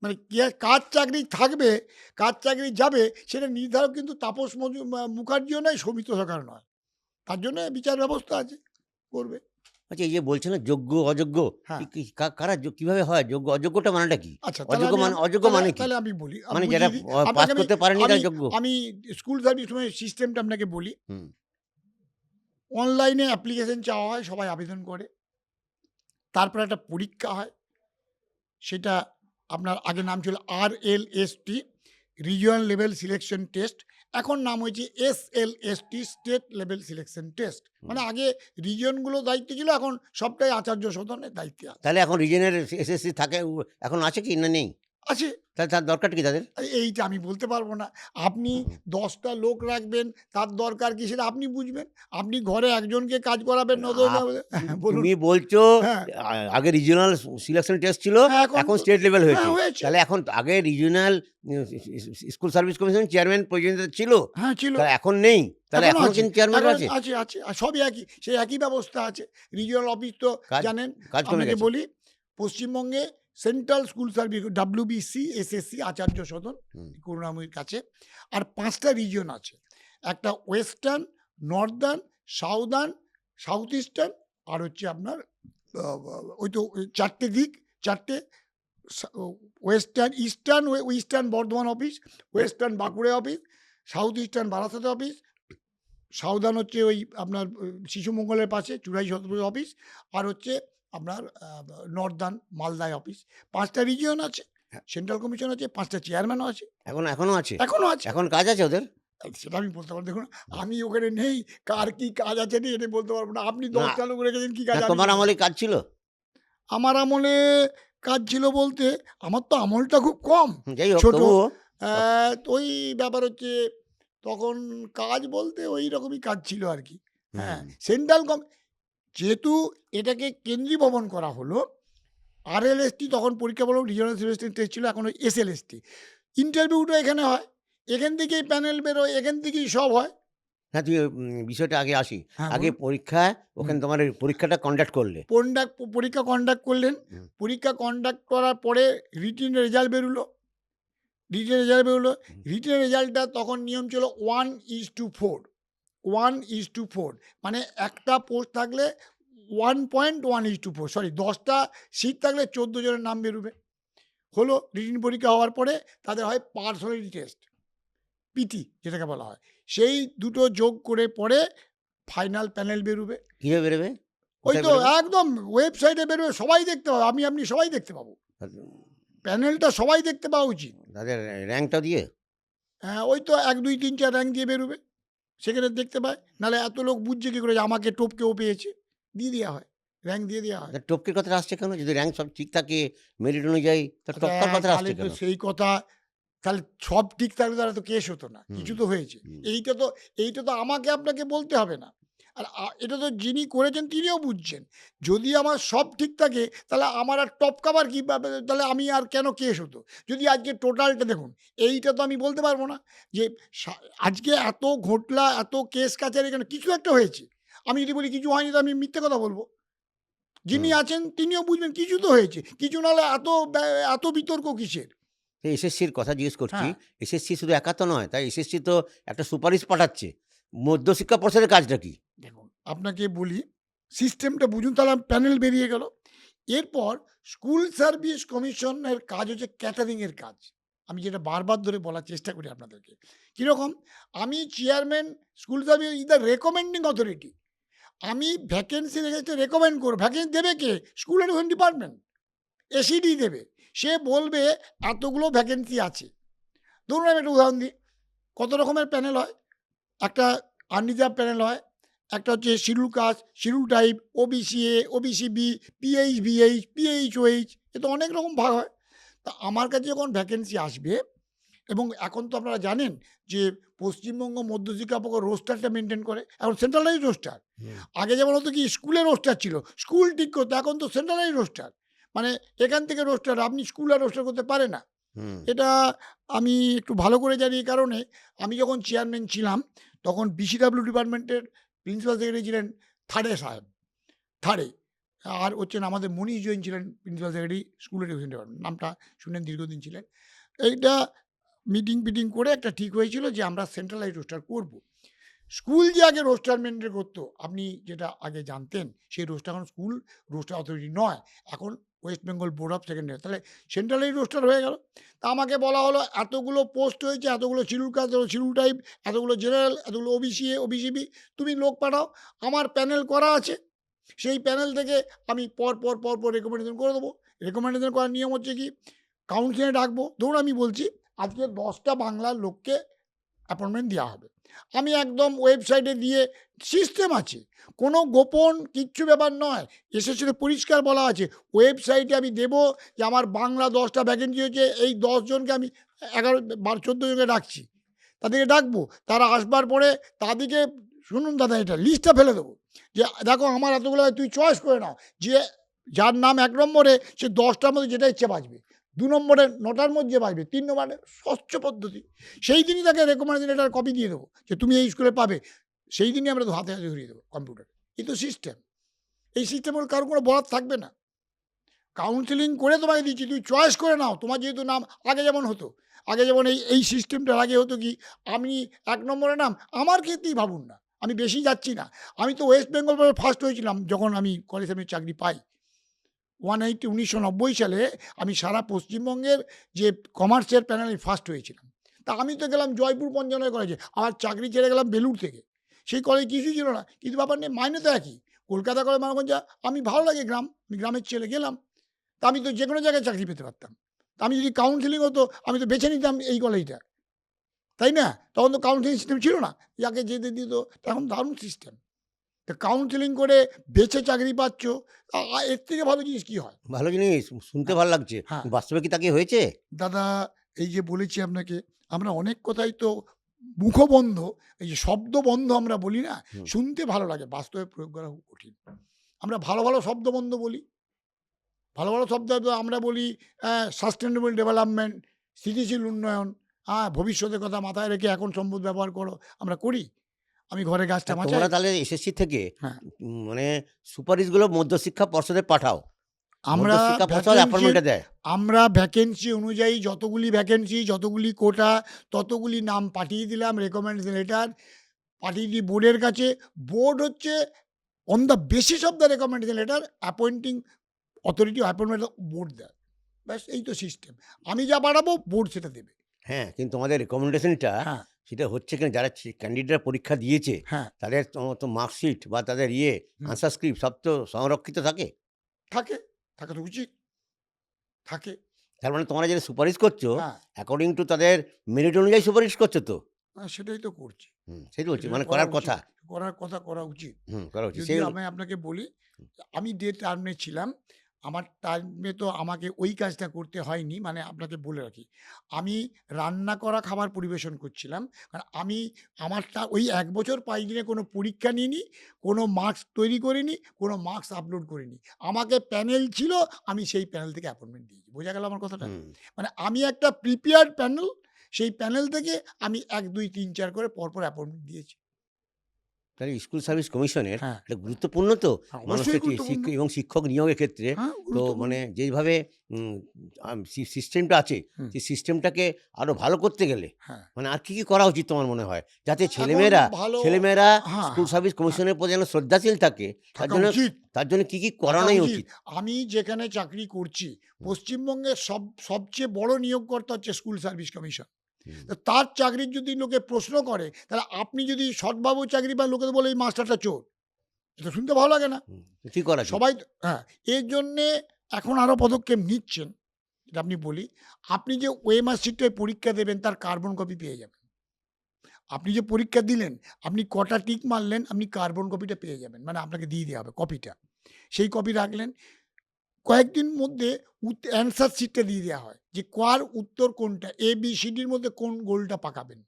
মানে কে কার চাকরি থাকবে, কার চাকরি যাবে, সেটা নির্ধারক কিন্তু তাপস মুখার্জিও নয়, সৌমিত্র সরকার নয়। তার জন্য বিচার ব্যবস্থা আছে, করবে। আচ্ছা, এই যে বলছেন না যোগ্য অযোগ্য, হ্যাঁ। কারা কিভাবে হয় যোগ্য অযোগ্যটা মানেটা কি? আচ্ছা, তাহলে আমি অযোগ্য তাহলে মানে কি? তাহলে আমি বলি, আমি মানে যারা বুঝিয়ে দিই পাস আপনাকে। করতে পারেনি আমি তারা যোগ্য? আমি স্কুল সার্ভিস সিস্টেমটা আপনাকে বলি। হুম। অনলাইনে অ্যাপ্লিকেশন চাওয়া হয়, সবাই আবেদন করে। তারপরে একটা পরীক্ষা হয়। সেটা আপনার আগে নাম ছিল RLST, regional level selection test. এখন নাম হয়েছে SLST, state level selection test. হুম। মানে আগে রিজিয়নগুলো দায়িত্বে ছিল, এখন সবটাই আচার্য সদনের দায়িত্বে আছে। তাহলে এখন রিজনের এসএসসি থাকে এখন আছে কি না নেই? আছে। তাহলে তার দরকারটা কি তাদের? এইটা আমি বলতে পারবো না। আপনি হুম। ১০ টা লোক রাখবেন, তার দরকার কি সেটা আপনি বুঝবেন। আপনি ঘরে একজনকে কাজ করাবেন আপ বলুন। তুমি বলছো হ্যাঁ, আগে রিজিওনাল সিলেকশন টেস্ট ছিল, হ্যাঁ, এখন এখন তো স্টেট লেভেল হ্যাঁ, হয়েছে। হয়েছে। তাহলে এখন আগে regional school service commission chairman পর্যন্ত ছিল। হ্যাঁ, ছিল। তাহলে এখন নেই। তাহলে এখনো এখনো আছে। কিন্তু চেয়ারম্যানরা এখনো আছে? আছে। আর সবই একই। সেই একই ব্যবস্থা আছে। রিজিওনাল অফিস তো কাজ জানেন। কাজ কমে আপনাকে গেছে। বলি, পশ্চিমবঙ্গে central school service WBC, SSC, Acharya Sadan, হুম। করুণাময়ীর কাছে। আর ৫ টা রিজিয়ন আছে। একটা western, northern, southern, south eastern, আর হচ্ছে আপনার ওই তো ৪ টে দিক, 4টে eastern Bardhaman office, western Bankura office, south eastern বারাসাতে অফিস, সাউদার্ন হচ্ছে ওই আপনার শিশু মঙ্গলের পাশে চুরাই সদর অফিস, আর হচ্ছে আপনার নর্দার্ন মালদায় অফিস। 5টা রিজিয়ন আছে, সেন্ট্রাল কমিশন আছে, 5টা চেয়ারম্যানও আছে, এখনো আছে? এখনও আছে। এখন কাজ আছে ওদের? সেটা আমি বলতে পারবো, দেখুন আমি ওখানে নেই, কার কি কাজ আছে নেই এটা বলতে পারবো না। আপনি 10টা লোক রেখেছেন, কি কাজ? না, আমি তোমার জানি না। আমলে কাজ ছিল? আমার আমলে কাজ ছিল বলতে, আমার তো আমলটা খুব কম, যাই হোক, ছোট। তবুও ওই ব্যাপার হচ্ছে, তখন কাজ বলতে ওই রকমই কাজ ছিল আর কি। হ্যাঁ, সেন্ট্রাল যেহেতু এটাকে কেন্দ্রীয় ভবন করা হলো, RLST তখন পরীক্ষা বলো রিজনাল সিলেকশন টেস্ট ছিল, এখন ওই SLST। ইন্টারভিউটা এখানে হয়, এখান থেকেই প্যানেল বেরোয়, এখান থেকেই সব হয়। হ্যাঁ, তুই বিষয়টা আগে আসি। হ্যাঁ, আগে বলুন। পরীক্ষা, ওখানে তোমার ওই পরীক্ষাটা কন্ডাক্ট করলে। পরীক্ষা কন্ডাক্ট করলেন, হুম। পরীক্ষা কন্ডাক্ট করার পরে রিটেন রেজাল্ট বেরোলো, রিটেন রেজাল্টটা তখন নিয়ম ছিল 1:4, 1:4, মানে একটা পোস্ট থাকলে 1.1:4, সরি 10টা সিট থাকলে 14 জনের নাম বেরোবে। হলো, রিটেন পরীক্ষা হওয়ার পরে তাদের হয় পার্সোনালিটি টেস্ট, PT যেটাকে বলা হয়, সেই দুটো যোগ করে পরে ফাইনাল প্যানেল বেরোবে। কিভাবে বেরোবে? ওই কোথায় তো বেরোবে? একদম ওয়েবসাইটে বেরোবে, সবাই দেখতে পাবে, আপনি সবাই দেখতে পাবো, প্যানেলটা সবাই দেখতে পাওয়া উচিত। তাদের র্যাঙ্কটা দিয়ে? হ্যাঁ, ওই তো 1, 2, 3, 4 র্যাঙ্ক দিয়ে বেরোবে, সেখানে দেখতে পায়। নাহলে এত লোক বুঝছে কী করে যে আমাকে টপকে ও পেয়েছে, দিয়ে দেওয়া হয়, র্যাঙ্ক দিয়ে দেওয়া হয়। টপকের কথাটা আসছে কেন? যদি র্যাঙ্ক সব ঠিক থাকে, মেরিট অনুযায়ী, তা টপকার কথা তাহলে আসছে তো কেন? সেই কথা, তাহলে সব ঠিক থাকলে তাহলে তো কেস হতো না, কিছু তো হয়েছে। হুম। এইটা তো আমাকে আপনাকে বলতে হবে না, আর এটা তো যিনি করেছেন তিনিও বুঝছেন। যদি আমার সব ঠিক থাকে তাহলে আমার আর টপকাবার কী, তাহলে আমি আর কেন কেস হতো? যদি আজকে টোটালটা দেখুন, এইটা তো আমি বলতে পারবো না যে আজকে এত ঘটলা, এত কেস কাছারি, কেন কিছু একটা হয়েছে। আমি যদি বলি কিছু হয়নি, তো আমি মিথ্যে কথা বলবো। যিনি আছেন তিনিও বুঝবেন কিছু তো হয়েছে, কিছু নাহলে এত বিতর্ক কিসের? এসএসসির কথা জিজ্ঞেস করছি। হ্যাঁ, এসএসসি শুধু একা তো নয়, তাই এসএসসি তো একটা সুপারিশ পাঠাচ্ছে। মধ্যশিক্ষা পর্ষদের কাজটা কি? দেখুন আপনাকে বলি, সিস্টেমটা বুঝুন, তাহলে প্যানেল বেরিয়ে গেল। এরপর স্কুল সার্ভিস কমিশনের কাজ হচ্ছে ক্যাটারিংয়ের কাজ। আমি যেটা বারবার ধরে বলার চেষ্টা করি আপনাদেরকে। কীরকম? আমি chairman, school service is the recommending authority. আমি ভ্যাকেন্সি রেখেছি, রেকমেন্ড করব। ভ্যাকেন্সি দেবে কে? স্কুল এডুকেশন ডিপার্টমেন্ট, SED দেবে। সে বলবে এতগুলো ভ্যাকেন্সি আছে। ধরুন আমি একটা উদাহরণ দিই, কত রকমের প্যানেল হয়। একটা আনরিজার্ভ প্যানেল হয়, একটা হচ্ছে schedule caste, schedule type, OBCA, OBCB, PHBH, PHOH, এ তো অনেক রকম ভাগ হয়। তা আমার কাছে যখন ভ্যাকেন্সি আসবে, এবং এখন তো আপনারা জানেন যে পশ্চিমবঙ্গ মধ্যশিক্ষা পর্ষদ রোস্টারটা মেনটেন করে, এখন সেন্ট্রালাইজ রোস্টার। আগে যেমন হতো কি স্কুলের রোস্টার ছিল, স্কুল ঠিক করতো, এখন তো সেন্ট্রালাইজ রোস্টার, মানে এখান থেকে রোস্টার, আপনি স্কুল আর রোস্টার করতে পারে না। হুম। এটা আমি একটু ভালো করে জানি, এই কারণে আমি যখন চেয়ারম্যান ছিলাম তখন BCW ডিপার্টমেন্টের প্রিন্সিপাল সেক্রেটারি ছিলেন থাড়ে সাহেব, থাড়ে। আর হচ্ছেন আমাদের মনীষ জৈন ছিলেন principal secretary school education department, নামটা শুনেন, দীর্ঘদিন ছিলেন। এইটা মিটিং করে একটা ঠিক হয়েছিল যে আমরা সেন্ট্রালাইজ রোস্টার করব। স্কুল যে আগে রোস্টার মেনটেন করতো, আপনি যেটা আগে জানতেন, সেই রোস্টার এখন স্কুল রোস্টার অথরিটি নয়, এখন West Bengal board of secondary. তাহলে সেন্ট্রালাইজ রোস্টার হয়ে গেল। তা আমাকে বলা হলো এতগুলো পোস্ট হয়েছে, এতগুলো শিডিউল কাস্ট, এতগুলো শিডিউল টাইপ, এতগুলো জেনারেল, এতগুলো OBCA, OBCB, তুমি লোক পাঠাও। আমার প্যানেল করা আছে, সেই প্যানেল থেকে আমি পর রেকমেন্ডেশন করে দেবো। রেকমেন্ডেশন করার নিয়ম হচ্ছে কি, কাউন্সিলে ডাকবো। ধরুন আমি বলছি আজকে 10টা বাংলার লোককে অ্যাপয়েন্টমেন্ট দেওয়া হবে, আমি একদম ওয়েবসাইটে দিয়ে, সিস্টেম আছে, কোনো গোপন কিচ্ছু ব্যাপার নয়। এসএসসিতে পরিষ্কার বলা আছে, ওয়েবসাইটে আমি দেবো যে আমার বাংলা 10টা ভ্যাকেন্সি হয়েছে, এই 10 জনকে আমি 11, 12, 14 জনকে ডাকছি, তাদেরকে ডাকবো। তারা আসবার পরে তাদেরকে, শুনুন দাদা, এটা লিস্টটা ফেলে দেবো যে দেখো আমার এতগুলো, তুই চয়েস করে নাও, যে যার নাম 1 নম্বরে সে 10টার মধ্যে যেটা ইচ্ছে বাজবে, 2 নম্বরে 9টার মধ্যে বাজবে, 3 নম্বরে, স্বচ্ছ পদ্ধতি। সেই দিনই তাকে রেকমেন্ডেশন লেটার কপি দিয়ে দেবো যে তুমি এই স্কুলে পাবে, সেই দিনই আমরা তো হাতে হাতে ধরিয়ে দেবো কম্পিউটারে। এই তো সিস্টেম। এই সিস্টেমের কারো কোনো বরাদ থাকবে না। কাউন্সেলিং করে তোমাকে দিচ্ছি, তুই চয়েস করে নাও, তোমার যেহেতু নাম, আগে যেমন হতো, আগে যেমন এই সিস্টেমটার আগে হতো কি, আমি 1 নম্বরের নাম, আমার ক্ষেত্রেই ভাবুন না, আমি বেশি যাচ্ছি না, আমি তো ওয়েস্ট বেঙ্গল ফার্স্ট হয়েছিলাম যখন আমি কলেজে আমি চাকরি পাই। 1990 সালে আমি সারা পশ্চিমবঙ্গের যে কমার্সের প্যানেলে ফার্স্ট হয়েছিলাম। তা আমি তো গেলাম জয়পুর পঞ্চানন কলেজে, আমার চাকরি ছেড়ে গেলাম বেলুড় থেকে। সেই কলেজে কিছুই ছিল না, কিন্তু ব্যাপার নেই, মাইনে তো একই। কলকাতা কলেজ মানগঞ্জা, আমি ভালো লাগে গ্রাম, আমি গ্রামের ছেলে গেলাম। তা আমি তো যে কোনো জায়গায় চাকরি পেতে পারতাম। তা আমি যদি কাউন্সেলিং হতো আমি তো বেছে নিতাম এই কলেজটা, তাই না? তখন তো কাউন্সেলিং সিস্টেম ছিল না, যাকে যেতে দিত। এখন দারুণ সিস্টেম। তা কাউন্সেলিং করে বেছে চাকরি পাচ্ছ, এর থেকে ভালো জিনিস কী হয়? ভালো জিনিস, শুনতে হ্যাঁ, ভালো লাগছে। হ্যাঁ। বাস্তবে কি তা কি হয়েছে? দাদা, এই যে বলেছি আপনাকে, আমরা অনেক কথাই তো মুখবন্ধ, এই যে শব্দবন্ধ আমরা বলি না, হুম। শুনতে ভালো লাগে, বাস্তবে প্রয়োগ করা খুব কঠিন। আমরা ভালো, ভালো শব্দবন্ধ বলি। ভালো, ভালো শব্দ তো আমরা বলি সাস্টেনেবল ডেভেলপমেন্ট, স্থিতিশীল উন্নয়ন, ভবিষ্যতের কথা মাথায় রেখে এখন সম্পদ ব্যবহার করো। আমরা করি। আমি ঘরে গাছটা তোমরা বাঁচাই। তাহলে এসএসসি থেকে হ্যাঁ, মানে সুপারিশগুলো মধ্যশিক্ষা পর্ষদে পাঠাও। আমরা মধ্যশিক্ষা পর্ষদ ভ্যাকেন্সির অ্যাপয়েন্টমেন্টে দেয়। আমরা ভ্যাকেন্সি অনুযায়ী যতগুলি ভ্যাকেন্সি, যতগুলি কোটা, ততগুলি নাম পাঠিয়ে দিলাম, রেকমেন্ডেশন লেটার পাঠিয়ে দিই বোর্ডের কাছে। বোর্ড হচ্ছে on the basis of the recommendation letter appointing authority appointment board দেয়। ব্যাস এই তো সিস্টেম। আমি যা বাড়াবো বোর্ড সেটা দেবে। হ্যাঁ, কিন্তু তোমাদের রেকমেন্ডেশনটা হ্যাঁ, সেটা হচ্ছে কিনা যারা ক্যান্ডিডেটরা পরীক্ষা দিয়েছে হ্যাঁ। তাদের তো মার্কশিট বা তাদের হুম। আনসার স্ক্রিপ্ট সব তো সংরক্ষিত থাকে। থাকে, থাকা তো উচিত। থাকে। তার মানে তোমরা যেটা সুপারিশ করছো হ্যাঁ, অ্যাকর্ডিং টু তাদের মেরিট অনুযায়ী সুপারিশ করছো তো? সেটাই তো করছি। সেটাই বলছি, সেটা মানে করা করার উচিত। কথা। করার কথা করা উচিত। করা উচিত। যদি সেই আমি আপনাকে বলি, আমি যে টার্মে ছিলাম, আমার টার্মে তো আমাকে ওই কাজটা করতে হয়নি। মানে আপনাকে বলে রাখি, আমি রান্না করা খাবার পরিবেশন করছিলাম। কারণ আমি আমারটা ওই ১ বছর ৫ দিনে কোনো পরীক্ষা নিইনি, কোনো মার্কস তৈরি করিনি, কোনো মার্কস আপলোড করিনি। আমাকে প্যানেল ছিল, আমি সেই প্যানেল থেকে অ্যাপয়েন্টমেন্ট দিয়েছি। বোঝা গেল আমার কথাটা? হুম, মানে আমি একটা প্রিপেয়ার্ড প্যানেল, সেই প্যানেল থেকে আমি ১, ২, ৩, ৪ করে পরপর অ্যাপয়েন্টমেন্ট দিয়েছি। তাহলে স্কুল সার্ভিস কমিশনের হ্যাঁ, এটা গুরুত্বপূর্ণ তো হ্যাঁ, মানুষের অবশ্যই গুরুত্বপূর্ণ। এবং শিক্ষক নিয়োগের ক্ষেত্রে। হ্যাঁ, তো গুরুত্বপূর্ণ। মানে যেইভাবে সিস্টেমটা আছে হুম, সেই সিস্টেমটাকে আরো ভালো করতে গেলে হ্যাঁ। মানে আর কি কি করা উচিত তোমার মনে হয়? যাতে এখন ছেলেমেয়েরা ভালো ছেলেমেয়েরা হ্যাঁ, স্কুল হ্যাঁ, সার্ভিস হ্যাঁ, কমিশনের প্রতি যেন শ্রদ্ধাশীল থাকে, তার থাকা জন্য উচিত, তার জন্য কি কি থাকা করানোই উচিত। উচিত? আমি যেখানে চাকরি করছি, হুম, পশ্চিমবঙ্গের সবচেয়ে বড় নিয়োগকর্তা হচ্ছে স্কুল সার্ভিস কমিশন। হুম, তো তার চাকরির যদি লোকে প্রশ্ন করে, তাহলে আপনি যদি সৎভাবে চাকরি পান, লোকে তো বলে এই মাস্টারটা চোর। এটা শুনতে ভালো লাগে না? হুম। কি করা উচিত? সবাই তো হ্যাঁ, এর জন্যে এখন আরো পদক্ষেপ নিচ্ছেন। এটা আপনি বলি, আপনি যে ওএমআর শিটটায় পরীক্ষা দেবেন তার কার্বন কপি পেয়ে যাবেন। আপনি যে পরীক্ষা দিলেন, আপনি কটা টিক মারলেন, আপনি কার্বন কপিটা পেয়ে যাবেন। মানে আপনাকে দিয়ে দেওয়া হবে কপিটা। সেই কপি রাখলেন। কয়েকদিন মধ্যে অ্যান্সার শিটটা দিয়ে দেওয়া হয় যে কার উত্তর কোনটা, ABCDর মধ্যে কোন গোলটা পাকাবেন।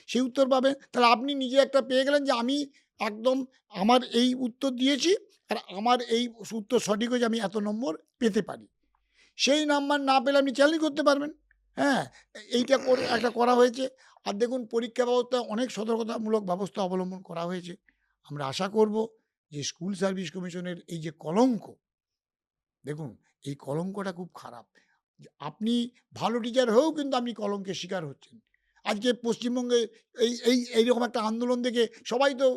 সেই উত্তর পাবেন। তাহলে আপনি নিজে একটা পেয়ে গেলেন যে আমি একদম আমার এই উত্তর দিয়েছি, আর আমার এই উত্তর সঠিক হয়েছে, আমি এত নম্বর পেতে পারি। সেই নাম্বার না পেলে আপনি চ্যালেঞ্জ করতে পারবেন। হ্যাঁ? এইটা একটা করা হয়েছে। আর দেখুন পরীক্ষা ব্যবস্থায় অনেক সতর্কতামূলক ব্যবস্থা অবলম্বন করা হয়েছে। আমরা আশা করব যে স্কুল সার্ভিস কমিশনের এই যে কলঙ্ক, দেখুন এই কলঙ্কটা খুব খারাপ। যে আপনি ভালো টিচার হয়েও কিন্তু আপনি কলঙ্কের শিকার হচ্ছেন। আজকে পশ্চিমবঙ্গে এইরকম একটা আন্দোলন দেখে সবাই তো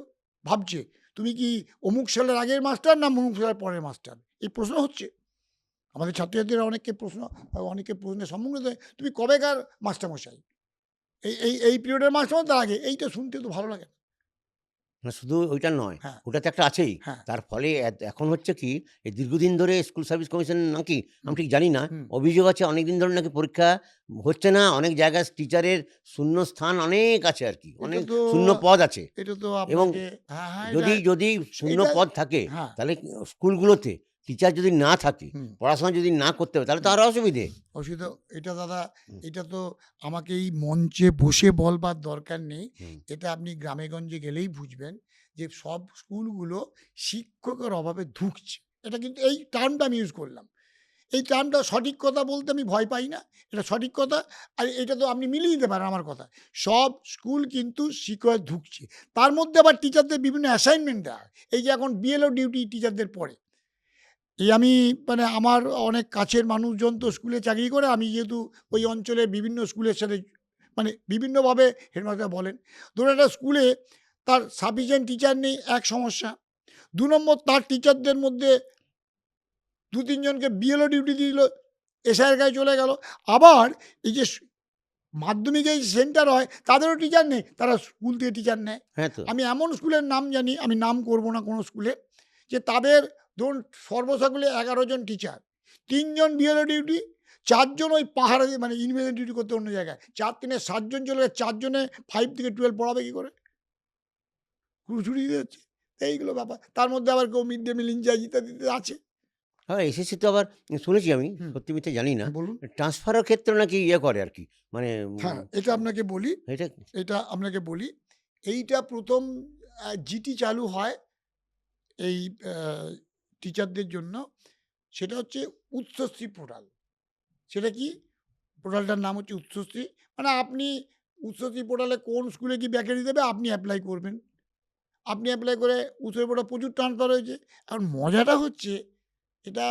ভাবছে, তুমি কি অমুক সালের আগের মাস্টার না অমুক সালের পরের মাস্টার? এই প্রশ্ন হচ্ছে। আমাদের ছাত্রছাত্রীরা অনেকে প্রশ্নের সম্মুখীন হতে, তুমি কবেকার মাস্টারমশাই? এই পিরিয়ডের মাস্টারমশাই, তার আগে। এইটা শুনতে তো ভালো লাগে না। না শুধু ওইটা নয়, হ্যাঁ, ওটা তো একটা আছেই। হ্যাঁ, তার ফলে এখন হচ্ছে কি এই দীর্ঘদিন ধরে স্কুল সার্ভিস কমিশন নাকি আমি হুম, ঠিক জানি না। হুম। অভিযোগ আছে অনেকদিন ধরে নাকি পরীক্ষা হচ্ছে না। অনেক জায়গায় টিচারের শূন্য স্থান অনেক আছে আরকি। এটা অনেক তো শূন্য পদ আছে। এটা তো এবং আপনাকে হ্যাঁ, হ্যাঁ, যদি শূন্য এটা পদ থাকে হ্যাঁ, তাহলে স্কুলগুলোতে টিচার যদি না থাকে, হুম, পড়াশোনা যদি না করতে হবে তাহলে তো হুম। আরো অসুবিধে। অসুবিধা এটা দাদা, হুম, এটা তো আমাকে এই মঞ্চে বসে বলবার দরকার নেই। হুম, এটা আপনি গ্রামে-গঞ্জে গেলেই বুঝবেন যে সব স্কুলগুলো শিক্ষকের অভাবে ধুঁকছে। এটা কিন্তু এই টার্মটা আমি ইউজ করলাম। এই টার্মটা সঠিক কথা বলতে আমি ভয় পাই না। এটা সঠিক কথা। আর এটা তো আপনি মিলিয়ে নিতে পারেন আমার কথা। সব স্কুল কিন্তু শিক্ষক ধুঁকছে। তার মধ্যে আবার টিচারদের বিভিন্ন অ্যাসাইনমেন্ট দেওয়া হয়। এই যে এখন BLO ডিউটি টিচারদের পড়ে। এই আমি মানে আমার অনেক কাছের মানুষজন তো স্কুলে চাকরি করে। আমি যেহেতু ওই অঞ্চলের বিভিন্ন স্কুলের সাথে মানে বিভিন্নভাবে হেডমাস্টার বলেন। ধরুন একটা স্কুলে তার সাফিসিয়েন্ট টিচার নেই, এক সমস্যা। ২ নম্বর তার টিচারদের মধ্যে 2-3 জনকে বিএলও ডিউটি দিয়ে দিল, এসআইয়ের কাছে চলে গেল। আবার এই যে মাধ্যমিকে সেন্টার হয় তাদেরও টিচার নেই, তারা স্কুল থেকে টিচার নেয়। হ্যাঁ তো। আমি এমন স্কুলের নাম জানি, আমি নাম করব না কোনো স্কুলে, যে তাদের ধরুন সর্বসাকুল্যে 11 জন টিচার, 3 জন বিএলও ডিউটি, 4 জন ওই পাহাড়ে মানে ইনভেস্টিগেশন ডিউটি করতে অন্য জায়গায়। 4 3 7 জন চলে গেছে, 4 জনে 5 থেকে 12 পড়াবে কি করে? ছুটি দিয়ে যাচ্ছে। এইগুলো ব্যাপার। তার মধ্যে আবার কেউ মিড ডে মিল ইনচার্জ ইত্যাদিতে আছে। হ্যাঁ, এসএসসি তো আবার শুনেছি আমি, হুম, সত্যি মিথ্যে জানি না। বলুন। ট্রান্সফারের ক্ষেত্রে নাকি ইয়ে করে আরকি। মানে হ্যাঁ, এটা আপনাকে বলি, এটা এটা আপনাকে বলি। এইটা ১ম জিটি চালু হয় এই আ টিচারদের জন্য। সেটা হচ্ছে উচ্চশ্রী পোর্টাল। সেটা কি? পোর্টালটার নাম হচ্ছে উচ্চশ্রী। মানে আপনি উচ্চশ্রী পোর্টালে কোন স্কুলে কি ভ্যাকেন্সি দেবে আপনি এপ্লাই করবেন। আপনি এপ্লাই করে উচ্চশ্রী পোর্টালে প্রচুর ট্রান্সফার হয়েছে। এখন মজাটা হচ্ছে এটা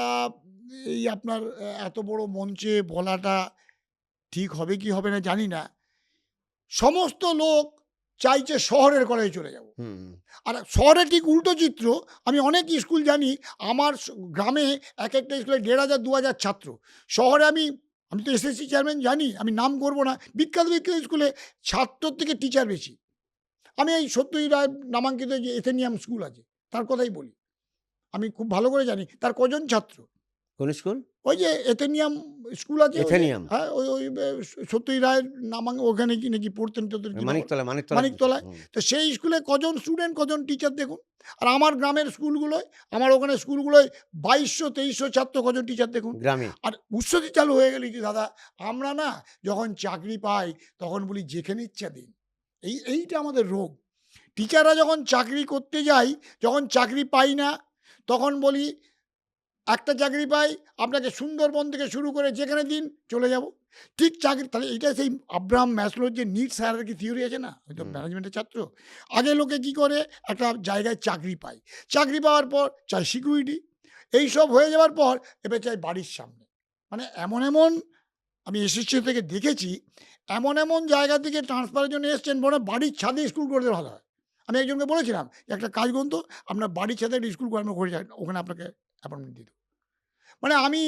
এই আপনার এত বড় মঞ্চে বলাটা ঠিক হবে কি হবে না জানি না। সমস্ত লোক চাইছে শহরের কলেজে চলে যাব। হুম, আর শহরে ঠিক উল্টো চিত্র। আমি অনেক স্কুল জানি, আমার গ্রামে একেকটা স্কুলে ১,৫০০ ২,০০০ ছাত্র। শহরে আমি আমি তো এসএসসি চেয়ারম্যান জানি, আমি নাম করব না। বিখ্যাত, বিখ্যাত স্কুলে ছাত্রর থেকে টিচার বেশি। আমি এই সত্যজিৎ রায়ের নামাঙ্কিত যে এথেনিয়াম স্কুল আছে, তার কথাই বলি। আমি খুব ভালো করে জানি তার কজন ছাত্র। কোন স্কুল? ওই যে এথেনিয়াম স্কুল আছে, ওই যে এথেনিয়াম। হ্যাঁ, ওই সত্যজিৎ রায়ের ওখানে কি নাকি পড়তেন টড়তেন কি ব্যাপার? মানিকতলা, মানিকতলা। মানিকতলায়। হুম, তো সেই স্কুলে কজন স্টুডেন্ট, কজন টিচার দেখুন। আর আমার গ্রামের স্কুলগুলোয়, আমার ওখানে স্কুলগুলোয় ২২০০-২৩০০ ছাত্র, কজন টিচার দেখুন। গ্রামে। আর উৎসতি চালু হয়ে গেলে কি দাদা, আমরা না যখন চাকরি পাই তখন বলি যেখানে ইচ্ছা দিন। এইটা আমাদের রোগ। টিচাররা যখন চাকরি করতে যাই, যখন চাকরি পাই না, তখন বলি একটা চাকরি পাই, আপনাকে সুন্দরবন থেকে শুরু করে যেখানে দিন চলে যাব। ঠিক চাকরি, তাহলে এইটা সেই আব্রাহাম ম্যাসলোর যে নিডস হায়ারার্কি থিওরি আছে না? হয়তো হুম, ম্যানেজমেন্টের ছাত্র। আগে লোকে কি করে? একটা জায়গায় চাকরি পায়। চাকরি পাওয়ার পর চায় সিকিউরিটি। এইসব হয়ে যাওয়ার পর এবার চাই বাড়ির সামনে। মানে এমন, এমন আমি এসএসসি থেকে দেখেছি, এমন, এমন জায়গা থেকে ট্রান্সফারের জন্য এসছেন, মনে হয় বাড়ির ছাদে স্কুল করলে ভালো হয়। আমি একজনকে বলেছিলাম, "একটা কাজ করুন তো, আপনার বাড়ির ছাদে একটা স্কুল করে আমরা করে যাই, ওখানে আপনাকে অ্যাপয়েন্টমেন্ট দিয়ে দেব।" মানে আমি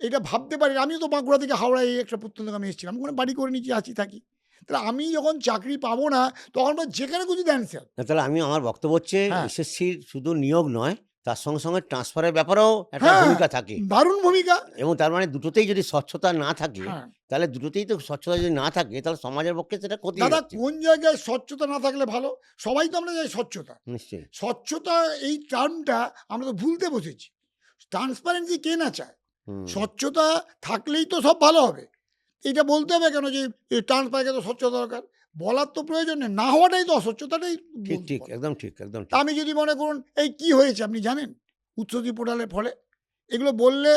এটা ভাবতে পারি না। আমিও তো বাঁকুড়া থেকে হাওড়া এই একটা প্রত্যন্তগ্রামে এসেছিলাম। ওখানে বাড়ি করে নিয়েছি, আছি, থাকি। তাহলে আমি যখন চাকরি পাবো না, তখন যেখানে খুশি দেন স্যার। না তাহলে আমার বক্তব্য হচ্ছে হ্যাঁ, এসএসসির শুধু নিয়োগ নয়, তার সঙ্গে, সঙ্গে ট্রান্সফারের ব্যাপারেও একটা হ্যাঁ, ভূমিকা থাকে। দারুণ ভূমিকা। এবং তার মানে দুটোতেই যদি স্বচ্ছতা না থাকে, হ্যাঁ, তাহলে দুটোতেই তো স্বচ্ছতা যদি না থাকে, তাহলে সমাজের পক্ষে সেটা ক্ষতি হয়ে দাদা যাচ্ছে। কোন জায়গায় স্বচ্ছতা না থাকলে ভালো? সবাই তো আমরা চাই স্বচ্ছতা। নিশ্চয়ই। স্বচ্ছতা এই টার্মটা আমরা তো ভুলতে বসেছি। ট্রান্সপারেন্সি কে না চায়? হুম, স্বচ্ছতা থাকলেই তো সব ভালো হবে। এটা বলতে হবে কেন যে ট্রান্সপারেন্সি তো স্বচ্ছতা দরকার? বলার তো প্রয়োজন নেই। না হওয়াটাই তো অস্বচ্ছতাটাই ঠিক, বলতে ঠিক। বলা। একদম ঠিক, একদম তা ঠিক। আমি যদি মনে করুন এই কি হয়েছে আপনি জানেন? উচ্চশিক্ষা পোর্টালের ফলে? এগুলো বললে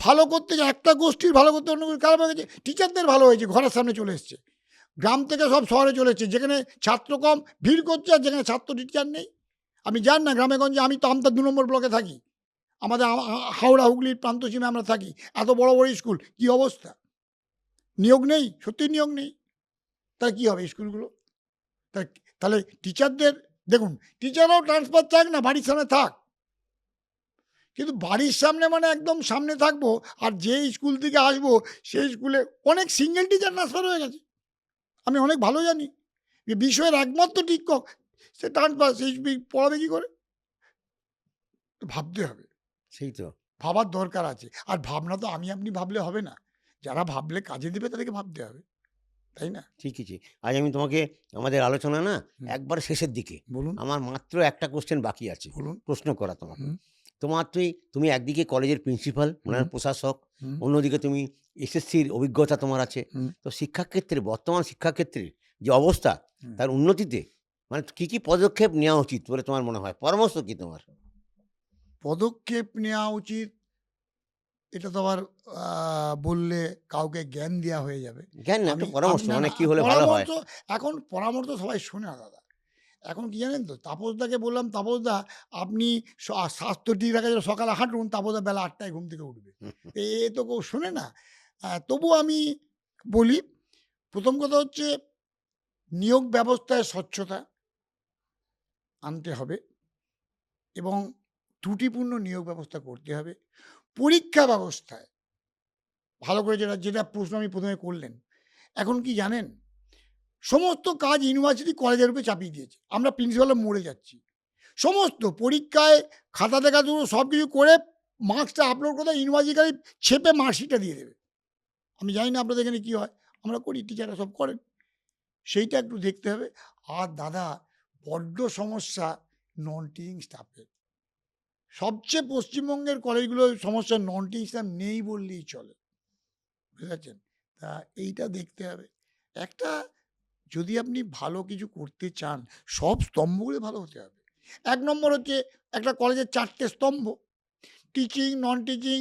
ভালো করতে যে একটা গোষ্ঠীর ভালো করতে অন্য গোষ্ঠীর খারাপ হয়ে গেছে। টিচারদের ভালো হয়েছে, ঘরের সামনে চলে এসছে। গ্রাম থেকে সব শহরে চলে এসছে। যেখানে ছাত্র কম ভিড় করছে, আর যেখানে ছাত্র টিচার নেই। আপনি যান না গ্রামে-গঞ্জে, আমি তো আমতা ২ নম্বর ব্লকে থাকি। আমাদের হাওড়া হুগলির প্রান্তসীমায় আমরা থাকি। এত বড়, বড় স্কুল, কি অবস্থা? নিয়োগ নেই, সত্যিই নিয়োগ নেই। তাহলে কি হবে স্কুলগুলো? তা তাহলে টিচারদের দেখুন, টিচাররাও ট্রান্সফার চাক না, বাড়ির সামনে থাক। কিন্তু বাড়ির সামনে মানে একদম সামনে থাকবো, আর যে স্কুল থেকে আসবো সেই স্কুলে অনেক সিঙ্গেল টিচার ট্রান্সফার হয়ে গেছে। আমি অনেক ভালো জানি যে বিষয়ের একমাত্র শিক্ষক সে ট্রান্সফার, সেই পড়াবে কি করে? ভাবতে হবে। সেই তো। ভাবার দরকার আছে। আর ভাবনা তো আমি আপনি ভাবলে হবে না। যারা ভাবলে কাজে দেবে তাদেরকে ভাবতে হবে। তাই না? ঠিকই, ঠিক। আজ আমি তোমাকে আমাদের আলোচনা না হুম, একবারে শেষের দিকে। বলুন, আমার মাত্র একটা কোয়েশ্চেন বাকি আছে। বলুন। প্রশ্ন করা তোমাকে। হুম, তুমি একদিকে কলেজের প্রিন্সিপাল, হুম, মানে প্রশাসক, হুম, অন্যদিকে তুমি এসএসসির অভিজ্ঞতা তোমার আছে। হুম, তো শিক্ষাক্ষেত্রে বর্তমান শিক্ষাক্ষেত্রের যে অবস্থা, হুম। তার উন্নতিতে মানে কি পদক্ষেপ নেওয়া উচিত বলে তোমার মনে হয়? পরামর্শ কি তোমার? পদক্ষেপ নেওয়া উচিত, এটা তো আবার আ বললে কাউকে জ্ঞান দেয়া হয়ে যাবে। জ্ঞান না, একটা পরামর্শ না, মানে না, কি হলে ভালো হয়? পরামর্শ, এখন পরামর্শ সবাই শোনে না দাদা। এখন কি জানেন তো? তাপসদাকে বললাম, "তাপসদা আপনি স্বাস্থ্য ঠিক রাখার জন্য সকালে হাঁটুন।" তাপসদা বেলা ৮ টায় ঘুম থেকে উঠবে। হুম, হুম, এ তো কেউ শোনে না। তবুও আমি বলি, ১ম কথা হচ্ছে নিয়োগ ব্যবস্থায় স্বচ্ছতা আনতে হবে এবং ত্রুটিপূর্ণ নিয়োগ ব্যবস্থা করতে হবে। পরীক্ষা ব্যবস্থায় ভালো করে যেটা যেটা প্রশ্ন আমি প্রথমে করলেন, এখন কি জানেন? সমস্ত কাজ ইউনিভার্সিটি কলেজের উপরে চাপিয়ে দিয়েছে। আমরা প্রিন্সিপালরা মরে যাচ্ছি। সমস্ত পরীক্ষায় খাতা দেখা শুরু সব কিছু করে মার্কসটা আপলোড করে ইউনিভার্সিটি খালি ছেপে মার্কশিটটা দিয়ে দেবে। আমি জানি না আপনাদের এখানে কী হয়? আমরা করি, টিচাররা সব করেন। সেইটা একটু দেখতে হবে। আর দাদা, বড্ড সমস্যা নন টিচিং স্টাফের। সবচেয়ে পশ্চিমবঙ্গের কলেজগুলোর সমস্যা নন টিচিং স্টাফ নেই বললেই চলে। বুঝতে পারছেন? তা এইটা দেখতে হবে। একটা যদি আপনি ভালো কিছু করতে চান, সব স্তম্ভগুলো ভালো হতে হবে। ১ নম্বর হচ্ছে একটা কলেজের ৪ টে স্তম্ভ। Teaching, non teaching,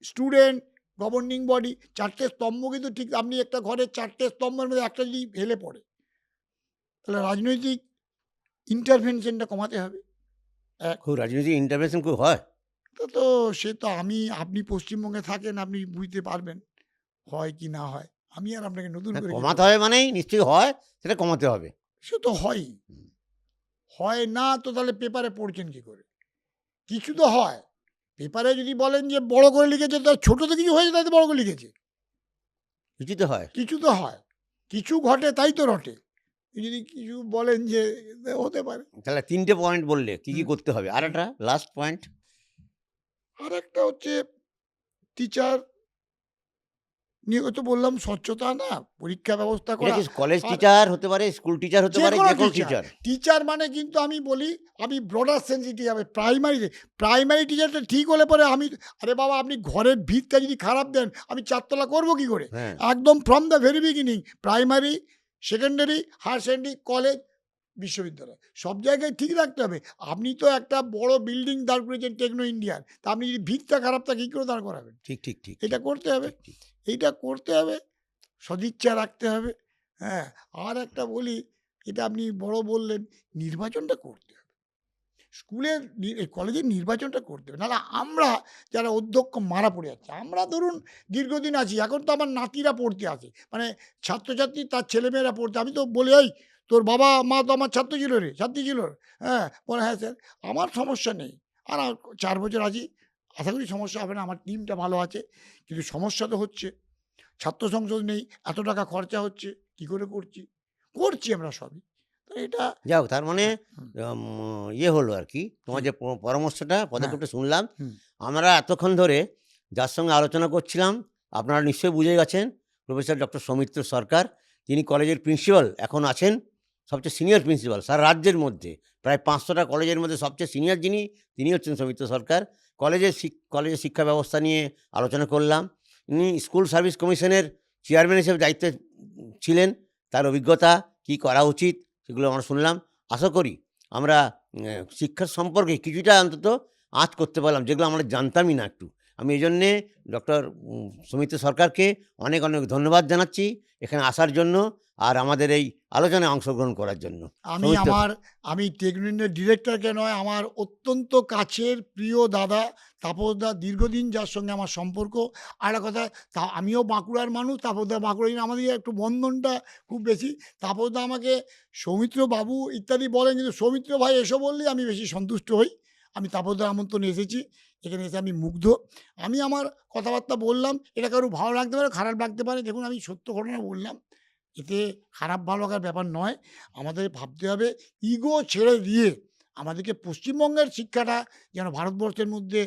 student, governing body ৪ টে স্তম্ভ কিন্তু ঠিক আপনি একটা ঘরের ৪ টে স্তম্ভের মধ্যে একটা যদি হেলে পড়ে, তাহলে রাজনৈতিক ইন্টারভেনশনটা কমাতে হবে। খুব রাজনীতি ইন্টারভেনশন খুব হয়। তো সে তো আপনি পশ্চিমবঙ্গে থাকেন, আপনি বুঝতে পারবেন হয় কি না হয়। আমি আর আপনাকে নতুন করে কি কমাতে বলব? হবে মানেই নিশ্চয়ই হয়, সেটা কমাতে হবে। সে তো হয়ই। হয় না তো তাহলে পেপারে পড়ছেন কি করে? কিছু তো হয়। পেপারে যদি বলেন যে বড় করে লিখেছে, তো ছোট তো কিছু হয়েছে তাই তো বড় করে লিখেছে। কিছু তো হয়। কিছু তো হয়। কিছু ঘটে তাই তো রটে। যদি কিছু বলেন যে হতে পারে। তাহলে ৩ টে পয়েন্ট বললে কি, কি হুম। করতে হবে? আরেকটা লাস্ট পয়েন্ট। আরেকটা হচ্ছে টিচার নিয়ে তো বললাম স্বচ্ছতা না, পরীক্ষা ব্যবস্থা এটা করা। কি কলেজ আর টিচার হতে পারে, স্কুল টিচার হতে পারে, যেকোনো যেকোনো টিচার। টিচার। টিচার মানে কিন্তু আমি বলি, আমি ব্রডার সেন্সিটিভ হবে। প্রাইমারি টিচারটা ঠিক হলে পরে আমি, আরে বাবা আপনি ঘরের ভিতটা যদি খারাপ দেন, আমি ৪ তলা করব কি করে? হ্যাঁ, একদম from the very beginning primary, secondary, higher secondary, college, বিশ্ববিদ্যালয় সব জায়গায় ঠিক রাখতে হবে। আপনি তো একটা বড় বিল্ডিং দাঁড় করেছেন টেকনো ইন্ডিয়ার। তা আপনি যদি ভিতটা খারাপ থাকে কী করে দাঁড় করাবেন? ঠিক, ঠিক, ঠিক, এটা ঠিক, করতে হবে। ঠিক, ঠিক। এইটা করতে হবে। সদিচ্ছা রাখতে হবে। হ্যাঁ, আর একটা বলি, এটা আপনি বড় বললেন, নির্বাচনটা করতে হবে। স্কুলের এই কলেজের নির্বাচনটা করতে হবে। নাহলে আমরা যারা অধ্যক্ষ মারা পড়ে যাচ্ছে। আমরা ধরুন দীর্ঘদিন আছি। এখন তো আমার নাতিরা পড়তে আসে। মানে ছাত্রছাত্রী তার ছেলেমেয়েরা পড়তে, আমি তো বলি, "এই তোর বাবা মা তো আমার ছাত্র ছিল রে, ছাত্রী ছিল রে।" হ্যাঁ, বলে, "হ্যাঁ স্যার, আমার সমস্যা নেই। আর ৪ বছর আছি। আশা করি সমস্যা হবে না। আমার টিমটা ভালো আছে।" কিন্তু সমস্যা তো হচ্ছে। ছাত্র সংসদ নেই, এত টাকা খরচা হচ্ছে, কি করে করছি? করছি আমরা সবই। তো এটা যাক, তার মানে হুম, আম ইয়ে হলো আরকি। কি? তোমার যে পরামর্শটা, হ্যাঁ, পদক্ষেপটা শুনলাম। হুম, আমরা এতক্ষণ ধরে যার সঙ্গে আলোচনা করছিলাম, আপনারা নিশ্চয়ই বুঝে গেছেন, প্রফেসর ডক্টর সৌমিত্র সরকার। তিনি কলেজের প্রিন্সিপাল এখন আছেন, সবচেয়ে সিনিয়র প্রিন্সিপাল সারা রাজ্যের মধ্যে। প্রায় ৫০০টা কলেজের মধ্যে সবচেয়ে সিনিয়র যিনি, তিনি হচ্ছেন সৌমিত্র সরকার। কলেজের শিক্ষা ব্যবস্থা নিয়ে আলোচনা করলাম। ইনি স্কুল সার্ভিস কমিশনের চেয়ারম্যান হিসেবে দায়িত্বে ছিলেন। তার অভিজ্ঞতা, কী করা উচিত, সেগুলো আমরা শুনলাম। আশা করি আমরা শিক্ষার সম্পর্কে কিছুটা অন্তত আঁচ করতে পারলাম, যেগুলো আমরা জানতামই না একটু। আমি এজন্যে ডক্টর সৌমিত্র সরকারকে অনেক, অনেক ধন্যবাদ জানাচ্ছি এখানে আসার জন্য, আর আমাদের এই আলোচনায় অংশগ্রহণ করার জন্য। আমি সৌমিত্র, আমার আমি টেকনোইন্ডের ডিরেক্টরকে নয়, আমার অত্যন্ত কাছের প্রিয় দাদা তাপসদা, দীর্ঘদিন যার সঙ্গে আমার সম্পর্ক। আর একটা কথা, আমিও বাঁকুড়ার মানুষ, তাপসদা বাঁকুড়া, আমাদের একটু বন্ধনটা খুব বেশি। তাপসদা আমাকে সৌমিত্র বাবু ইত্যাদি বলেন, কিন্তু সৌমিত্র ভাই এসো বললেই আমি বেশি সন্তুষ্ট হই। আমি তাপসদার আমন্ত্রণে এসেছি। এখানে এসে আমি মুগ্ধ। আমি আমার কথাবার্তা বললাম, এটা কারো ভালো লাগতে পারে, খারাপ লাগতে পারে। দেখুন, আমি সত্য ঘটনা বললাম। এতে খারাপ ভালো লাগার ব্যাপার নয়। আমাদের ভাবতে হবে, ইগো ছেড়ে দিয়ে আমাদেরকে পশ্চিমবঙ্গের শিক্ষাটা যেন ভারতবর্ষের মধ্যে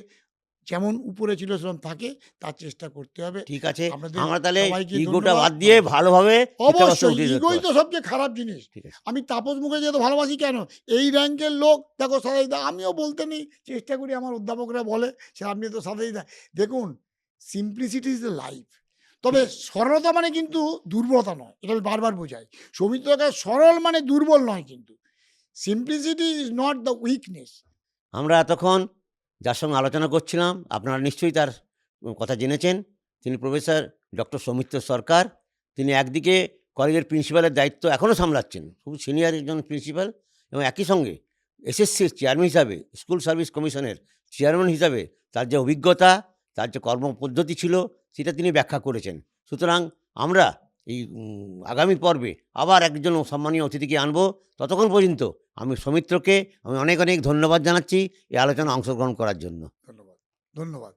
যেমন উপরে ছিল সেরকম থাকে, তার চেষ্টা করতে হবে। ঠিক আছে। আপনাদের আমরা তাহলে সবাইকে ইগোটা ধন্যবাদ। বাদ দিয়ে নমস্কার। ভালোভাবে শিক্ষা ব্যবস্থা অবশ্যই উঠিয়ে ইগোই দেওয়া। তো সবচেয়ে খারাপ জিনিস। ঠিক আছে। আমি তাপস মুখার্জি এত ভালোবাসি কেন? এই র্যাঙ্কের লোক দেখো সাদাইদা, আমিও বলতে নেই চেষ্টা করি, আমার অধ্যাপকরা বলে সে আপনি তো সাদাইদা। দেখুন, সিম্পলিসিটি ইজ দ্য লাইফ। তবে সরলতা মানে কিন্তু দুর্বলতা নয়, এটা আমি বারবার বোঝাই। সৌমিত্রকে সরল মানে দুর্বল নয় কিন্তু। Simplicity is not the weakness. আমরা এতক্ষণ যার সঙ্গে আলোচনা করছিলাম, আপনারা নিশ্চয়ই তার কথা জেনেছেন। তিনি প্রফেসর ডক্টর সৌমিত্র সরকার। তিনি একদিকে কলেজের প্রিন্সিপালের দায়িত্ব এখনও সামলাচ্ছেন, খুব সিনিয়র একজন প্রিন্সিপাল, এবং একই সঙ্গে এসএসসির চেয়ারম্যান হিসাবে, স্কুল সার্ভিস কমিশনের চেয়ারম্যান হিসাবে তার যে অভিজ্ঞতা, তার যে কর্মপদ্ধতি ছিল, সেটা তিনি ব্যাখ্যা করেছেন। সুতরাং আমরা এই আগামী পর্বে আবার একজন সম্মানীয় অতিথিকে আনব। ততক্ষণ পর্যন্ত আমি সৌমিত্রকে অনেক, অনেক ধন্যবাদ জানাচ্ছি এই আলোচনায় অংশগ্রহণ করার জন্য। ধন্যবাদ। ধন্যবাদ।